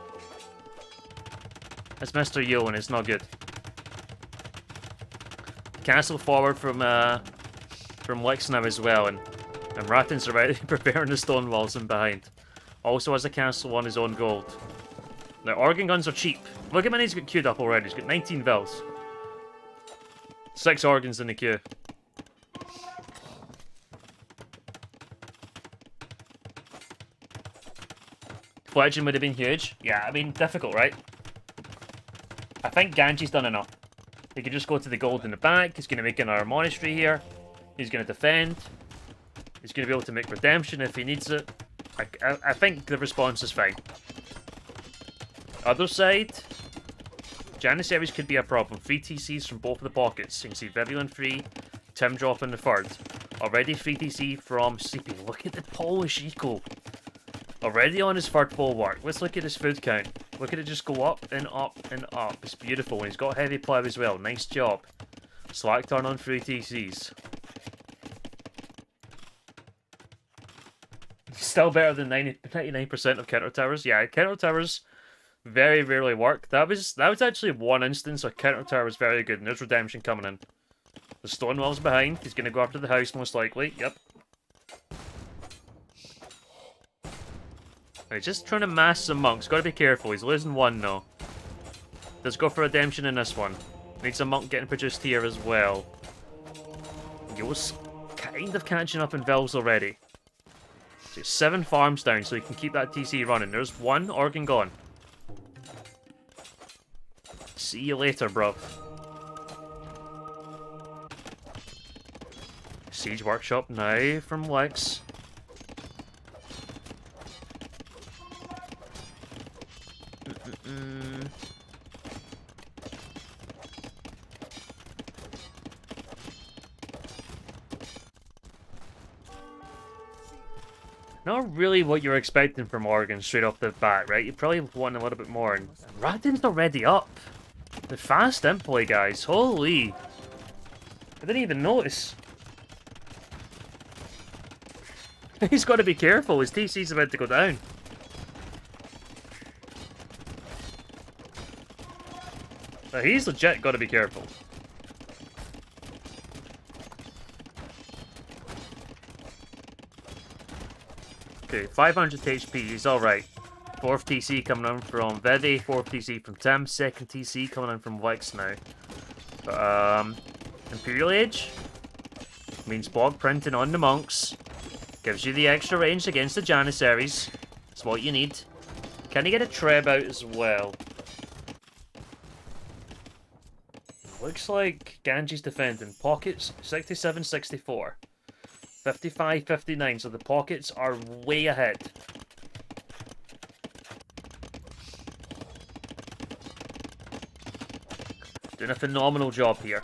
It's Mr. Yo, and it's not good. Castle forward from Lex now as well, and Ratton's already preparing the stone walls in behind. Also has a castle on his own gold. Now, organ guns are cheap. Look at how many he's got queued up already. He's got 19 vills. 6 organs in the queue. Fledging would have been huge. Yeah, I mean, difficult, right? I think Ganji's done enough. He could just go to the gold in the back. He's going to make another monastery here. He's going to defend. He's going to be able to make redemption if he needs it. I think the response is fine. Other side, Janissaries could be a problem. 3 TCs from both of the pockets. You can see Vivian free, Tim dropping the third. Already 3 TC from Sleepy. Look at the Polish eco. Already on his third bulwark. Let's look at his food count. Look at it just go up and up and up. It's beautiful. And he's got heavy plow as well. Nice job. Slack turn on 3 TCs. Still better than 99% of counter towers. Yeah, counter towers very rarely work. That was actually one instance where counter tower was very good, and there's redemption coming in. The stone wall's behind. He's going to go after the house most likely. Yep. Right, just trying to mass some monks. Got to be careful. He's losing one though. Let's go for redemption in this one. Needs a monk getting produced here as well. Yo's kind of catching up in vills already. So 7 farms down, so he can keep that TC running. There's 1 organ gone. See you later, bro. Siege Workshop now from Lex. Not really what you're expecting from Oregon straight off the bat, right? You probably want a little bit more. And Radin's already up. The fast employ, guys. Holy. I didn't even notice. He's got to be careful. His TC's about to go down. Now, he's legit got to be careful. Okay, 500 HP, he's alright. 4th TC coming in from Vivi, 4th TC from Tim, 2nd TC coming in from Lex now. Imperial Age means block printing on the monks. Gives you the extra range against the Janissaries. That's what you need. Can you get a Treb out as well? Looks like Ganji's defending. Pockets 67-64. 55-59, so the pockets are way ahead. Doing a phenomenal job here.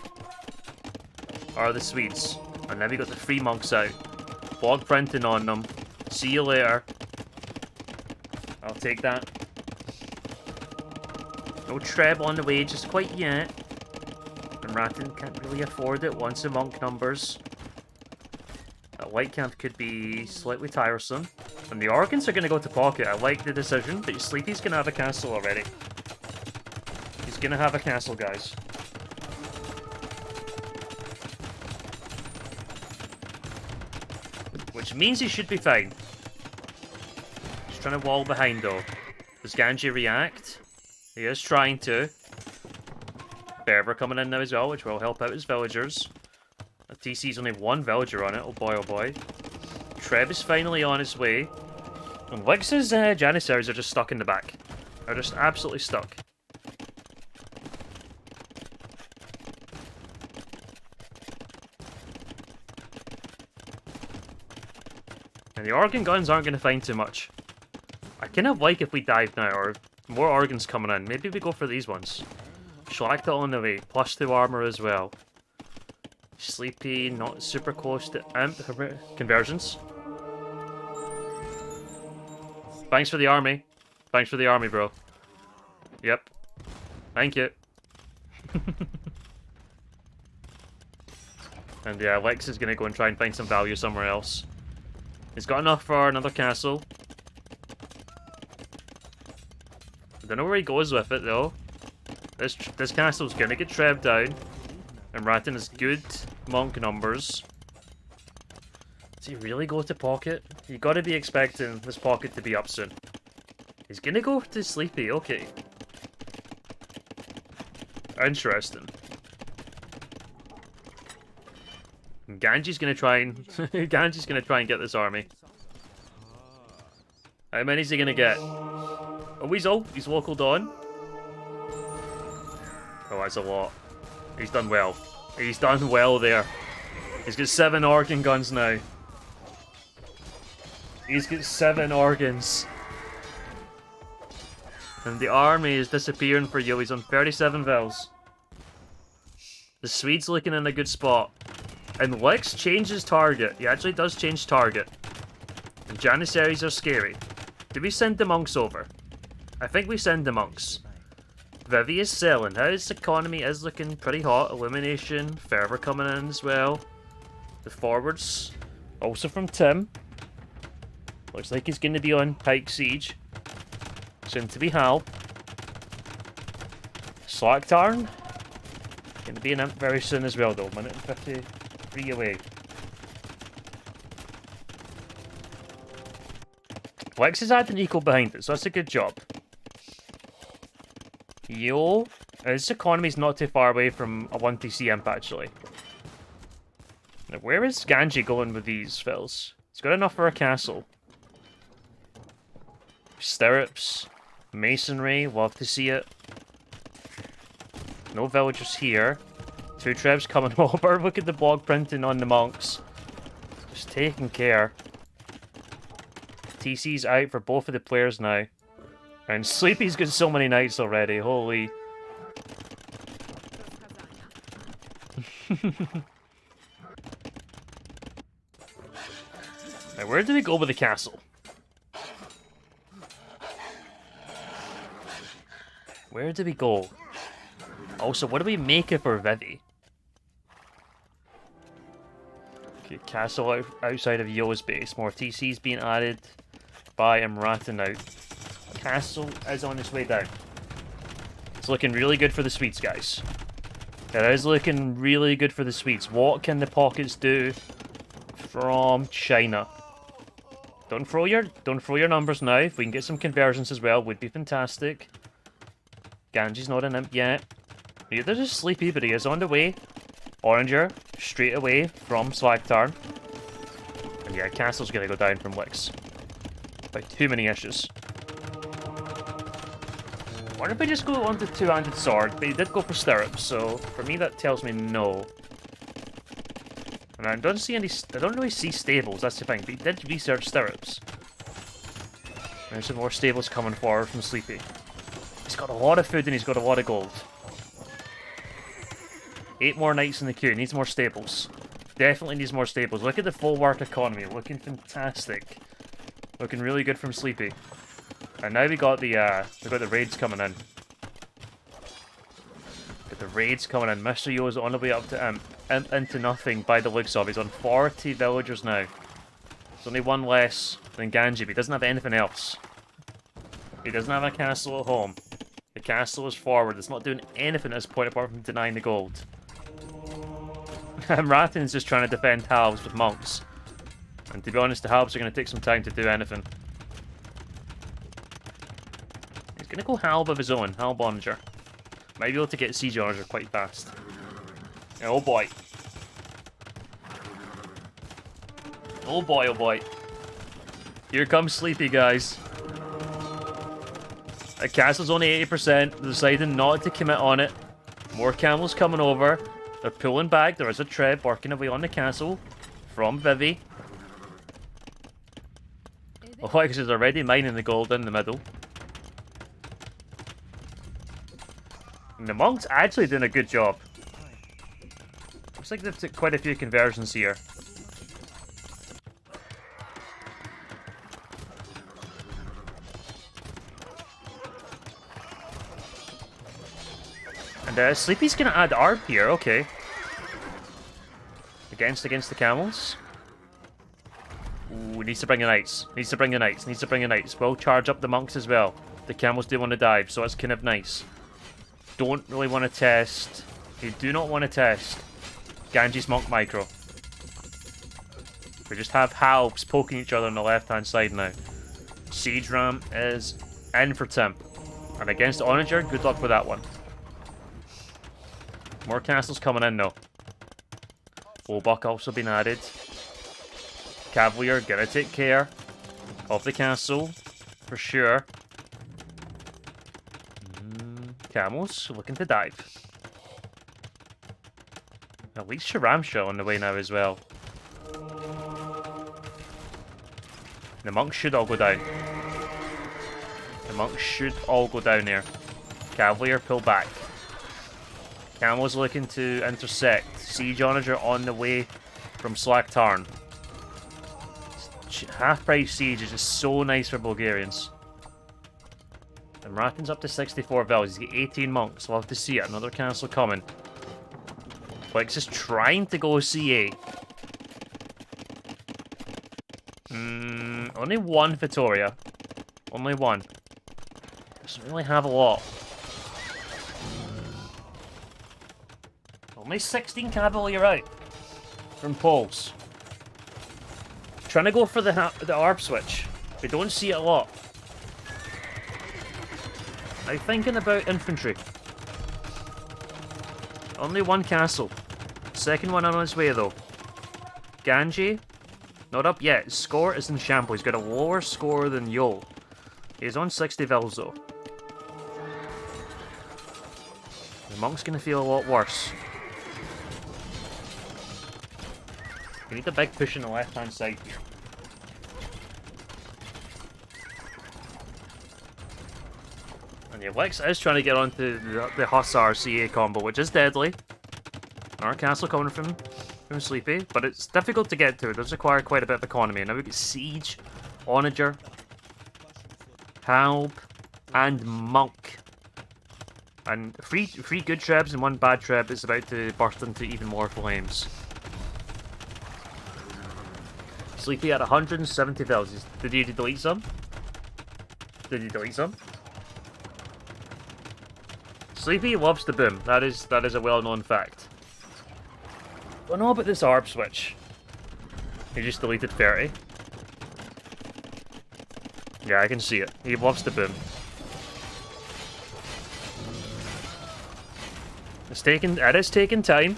Are the Swedes. And then we got the 3 monks out. Bog printing on them. See you later. I'll take that. No Treb on the way just quite yet. And Ratton can't really afford it once the monk numbers. That white camp could be slightly tiresome. And the organs are going to go to pocket. I like the decision, but Sleepy's going to have a castle already. He's going to have a castle, guys. Which means he should be fine. Just trying to wall behind, though. Does Ganji react? He is trying to. Berber coming in now as well, which will help out his villagers. TC's only 1 villager on it, oh boy. Treb is finally on his way. And Wix's Janissaries are just stuck in the back. They're just absolutely stuck. And the organ guns aren't going to find too much. I kind of like if we dive now, or more organs coming in. Maybe we go for these ones. Schlachta on the way, +2 armor as well. Sleepy, not super close to imp conversions. Thanks for the army. Thanks for the army, bro. Yep. Thank you. And yeah, Lex is gonna go and try and find some value somewhere else. He's got enough for another castle. I don't know where he goes with it though. This castle's gonna get trebbed down. And Ratton has good monk numbers. Does he really go to pocket? You gotta be expecting this pocket to be up soon. He's gonna go to Sleepy, okay. Interesting. And Ganji's gonna try and Ganji's gonna try and get this army. How many is he gonna get? A Weasel, he's local on. Oh, that's a lot. He's done well. He's done well there. He's got 7 organ guns now. He's got 7 organs. And the army is disappearing for you. He's on 37 vils. The Swede's looking in a good spot. And Lex changes target. He actually does change target. And Janissaries are scary. Do we send the monks over? I think we send the monks. Vivi is selling. His economy is looking pretty hot. Illumination, Fervor coming in as well. The forwards, also from Tim. Looks like he's going to be on Pike Siege. Soon to be Hal. Slaktarn. Going to be an imp very soon as well though. Minute and 53 away. Lex has had an eco behind it, so that's a good job. Yo, his economy's not too far away from a 1TC imp actually. Now, where is Ganji going with these fills? He's got enough for a castle. Stirrups, masonry, love to see it. No villagers here. 2 trebs coming over. Look at the block printing on the monks. Just taking care. TC's out for both of the players now. And Sleepy's got so many knights already, holy. Now, where do we go with the castle? Where do we go? Also, what do we make it for Vivi? Okay, castle outside of Yo's base. More TC's being added by Emrata now. Castle is on its way down. It's looking really good for the Swedes, guys. It is looking really good for the Swedes. What can the pockets do from China? Don't throw your numbers now. If we can get some conversions as well, would be fantastic. Ganji's not an imp yet. Neither is Sleepy, but he is on the way. Oranger, straight away from Slaktarn. And yeah, castle's gonna go down from Wix. By too many issues. Or if we just go on to 2-handed sword, but he did go for stirrups, so for me that tells me no. And I don't see any. I don't really see stables. That's the thing. But he did research stirrups. There's some more stables coming forward from Sleepy. He's got a lot of food and he's got a lot of gold. 8 more knights in the queue. Needs more stables. Definitely needs more stables. Look at the full work economy. Looking fantastic. Looking really good from Sleepy. And now we got the raids coming in. Got the raids coming in. Mr. Yo's on the way up to imp into nothing by the looks of. He's on 40 villagers now. There's only 1 less than Ganji, but he doesn't have anything else. He doesn't have a castle at home. The castle is forward. It's not doing anything at this point apart from denying the gold. Ratin's just trying to defend halves with monks. And to be honest, the halves are going to take some time to do anything. He's going to go halb of his own, halb onager. Might be able to get siege onager quite fast. Oh boy. Oh boy, oh boy. Here comes Sleepy, guys. The castle's only 80%. They're deciding not to commit on it. More camels coming over. They're pulling back. There is a treb working away on the castle from Vivi. Oh, because he's already mining the gold in the middle. And the monks actually doing a good job. Looks like they've took quite a few conversions here. And Sleepy's gonna add ARP here, okay. Against the camels. Ooh, needs to bring the knights. Needs to bring the knights. Needs to bring the knights. We'll charge up the monks as well. The camels do want to dive, so that's kind of nice. don't really want to test. You do not want to test Ganji's Monk Micro. We just have halves poking each other on the left-hand side now. Siege Ram is in for Tim. And against Onager, good luck with that one. More castles coming in though. Buck also been added. Cavalier, gotta take care of the castle, for sure. Camels, looking to dive. At least Sharamsha on the way now as well. The monks should all go down. The monks should all go down here. Cavalier, pull back. Camels looking to intersect. Siege Onager on the way from Slack Tarn. Half-price siege is just so nice for Bulgarians. And Marathon's up to 64 villas. He's got 18 monks. Love to see it. Another castle coming. Flex is trying to go C8. Only one Vittoria. Only one. Doesn't really have a lot. Only 16 Cavalier out from Poles. Trying to go for the ARP switch. We don't see it a lot. Now thinking about infantry. Only one castle. Second one on its way though. Ganji, not up yet. His score is in shambles. He's got a lower score than Yo. He's on 60 vils though. The monk's gonna feel a lot worse. We need a big push on the left-hand side here. And yeah, Lex is trying to get onto the Hussar CA combo, which is deadly. Our castle coming from Sleepy, but it's difficult to get to. It does require quite a bit of economy. And now we've got Siege, Onager, Halb, and Monk. And three good trebs and one bad treb is about to burst into even more flames. Sleepy at 170 villas. Did you delete some? Did you delete some? Sleepy loves the boom. That is a well-known fact. Don't know about this ARP switch. He just deleted 30. Yeah, I can see it. He loves the boom. It is taking time.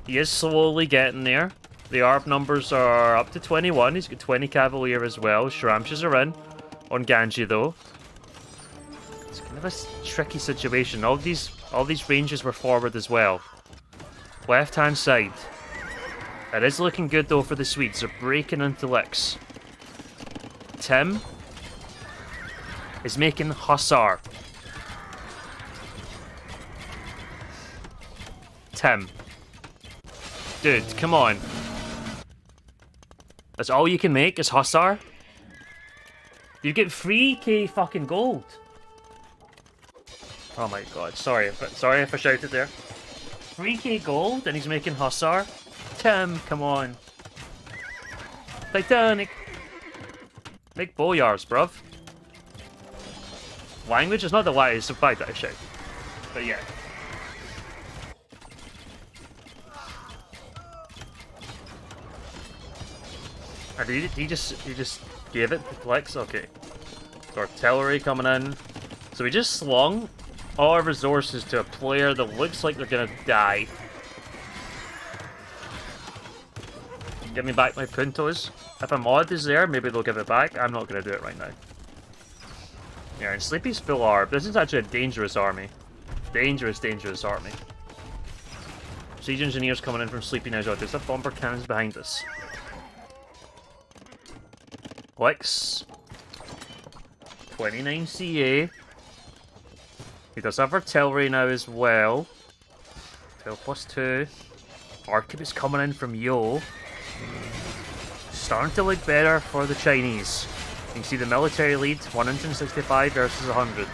He is slowly getting there. The ARP numbers are up to 21. He's got 20 Cavalier as well. Sharamshas are in. On Ganji though. It's kind of a tricky situation. All these ranges were forward as well. Left hand side. It is looking good though for the Swedes. They're breaking into licks. Tim is making Hussar. Tim. Dude, come on. That's all you can make is Hussar? You get 3k fucking gold. Oh my god, sorry if I shouted there. 3k gold and he's making Hussar? Tim, come on. Titanic. Make boyars, bruv. Language is not the wisest of fact that I shout. But yeah. And he just gave it to Flex? Okay. So artillery coming in. So we just slung all our resources to a player that looks like they're gonna die. Give me back my Puntos. If a mod is there, maybe they'll give it back. I'm not gonna do it right now. Yeah, and Sleepy's full ARP. This is actually a dangerous army. Dangerous, dangerous army. Siege engineers coming in from Sleepy now as well. There's a bomber cannons behind us. Flex. 29 CA. He does have artillery now as well. 12+2. Arquebus coming in from Yo. Starting to look better for the Chinese. You can see the military lead, 165 versus 100.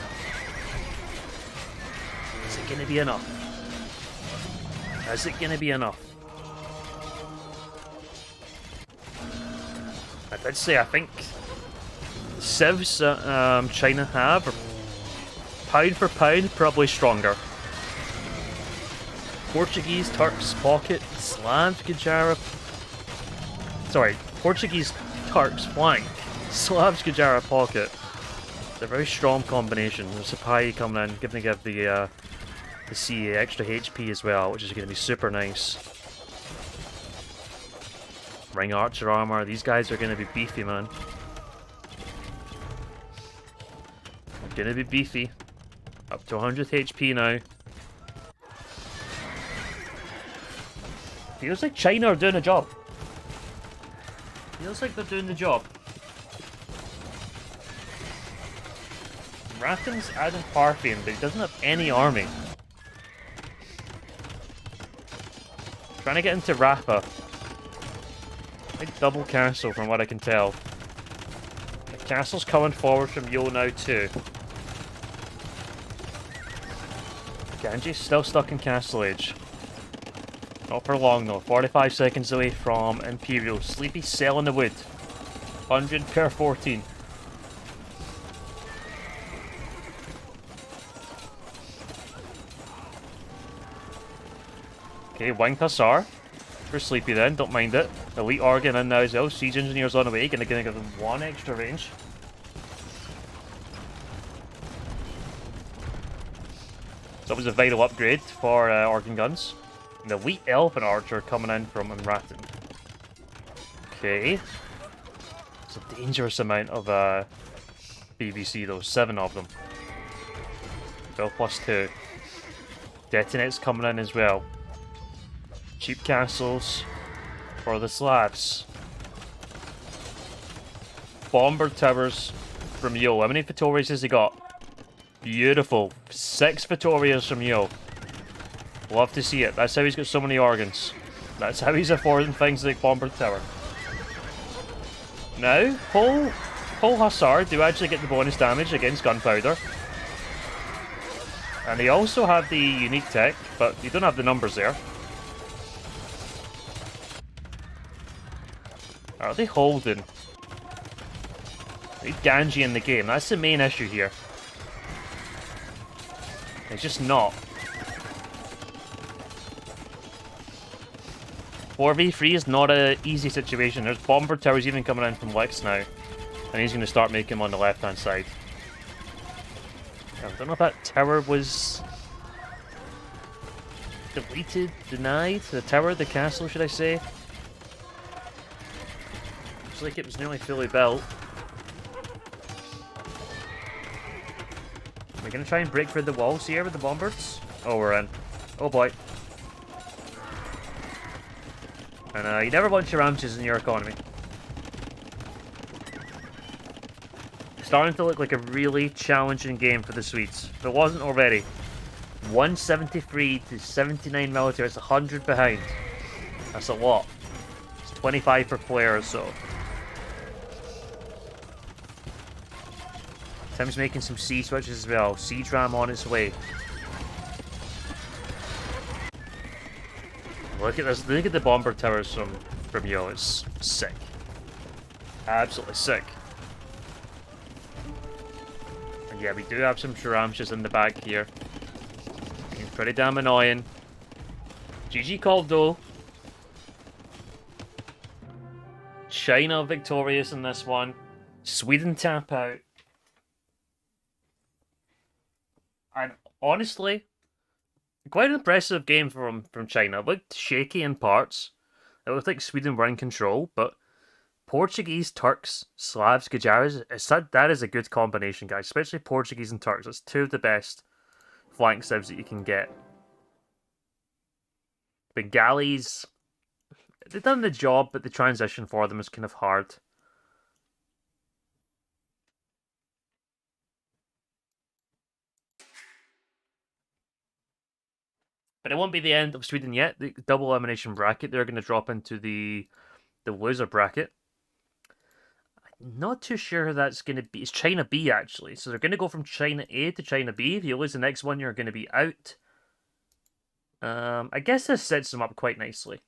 Is it going to be enough? Is it going to be enough? I did say I think civs China have are pound for pound probably stronger. Portuguese, Turks, Pocket, Slavs, Gajara. Sorry, Portuguese, Turks, flank, Slavs, Gajara, Pocket. It's a very strong combination. There's Sapai coming in, giving the CA extra HP as well, which is going to be super nice. Ring Archer armor. These guys are going to be beefy, man. They're going to be beefy. Up to 100 HP now. Feels like China are doing a job. Feels like they're doing the job. Ratton's adding Parthian, but he doesn't have any army. Trying to get into Rappa. Big double castle from what I can tell. The castle's coming forward from Yo now too. Ganji's still stuck in Castle Age. Not for long though. 45 seconds away from Imperial. Sleepy Cell in the Wood. 100 per 14. Okay, Winged Hussar for Sleepy then, don't mind it. Elite Organ in now as well. Siege Engineers on the way, gonna give them 1 extra range. So that was a vital upgrade for Organ Guns. And the Elite Elephant Archer coming in from Ratton. Okay. It's a dangerous amount of BBC though, 7 of them. 12 plus 2. Detonates coming in as well. Cheap castles for the Slavs. Bomber towers from Yo. How many Vittorias has he got? Beautiful. 6 Vittorias from Yo. Love to see it. That's how he's got so many organs. That's how he's affording things like Bomber Tower. Now, Pole Hussar do actually get the bonus damage against gunpowder. And they also have the unique tech, but you don't have the numbers there. Are they holding? They need Ganji in the game. That's the main issue here. It's just not. 4v3 is not an easy situation. There's Bomber Towers even coming in from Lex now. And he's going to start making them on the left-hand side. I don't know if that tower was deleted, denied. The tower, the castle, should I say. Looks like it was nearly fully built. We're going to try and break through the walls here with the Bombards. Oh, we're in. Oh boy. And you never want your Ramses in your economy. Starting to look like a really challenging game for the Swedes. If it wasn't already. 173 to 79 military. It's 100 behind. That's a lot. It's 25 per player or so. Tim's making some C switches as well. Siege Ram on its way. Look at this. Look at the Bomber Towers from Yo. It's sick. Absolutely sick. And yeah, we do have some Sharamshas in the back here. It's pretty damn annoying. GG called though. China victorious in this one. Sweden tap out. And honestly, quite an impressive game from China. It looked shaky in parts. It looked like Sweden were in control, but Portuguese, Turks, Slavs, Gajaras, that is a good combination, guys. Especially Portuguese and Turks. That's 2 of the best flank civs that you can get. The galleys, they've done the job, but the transition for them is kind of hard. But it won't be the end of Sweden yet. The double elimination bracket, they're going to drop into the loser bracket. I'm not too sure who that's going to be. It's China B, actually. So they're going to go from China A to China B. If you lose the next one, you're going to be out. I guess this sets them up quite nicely.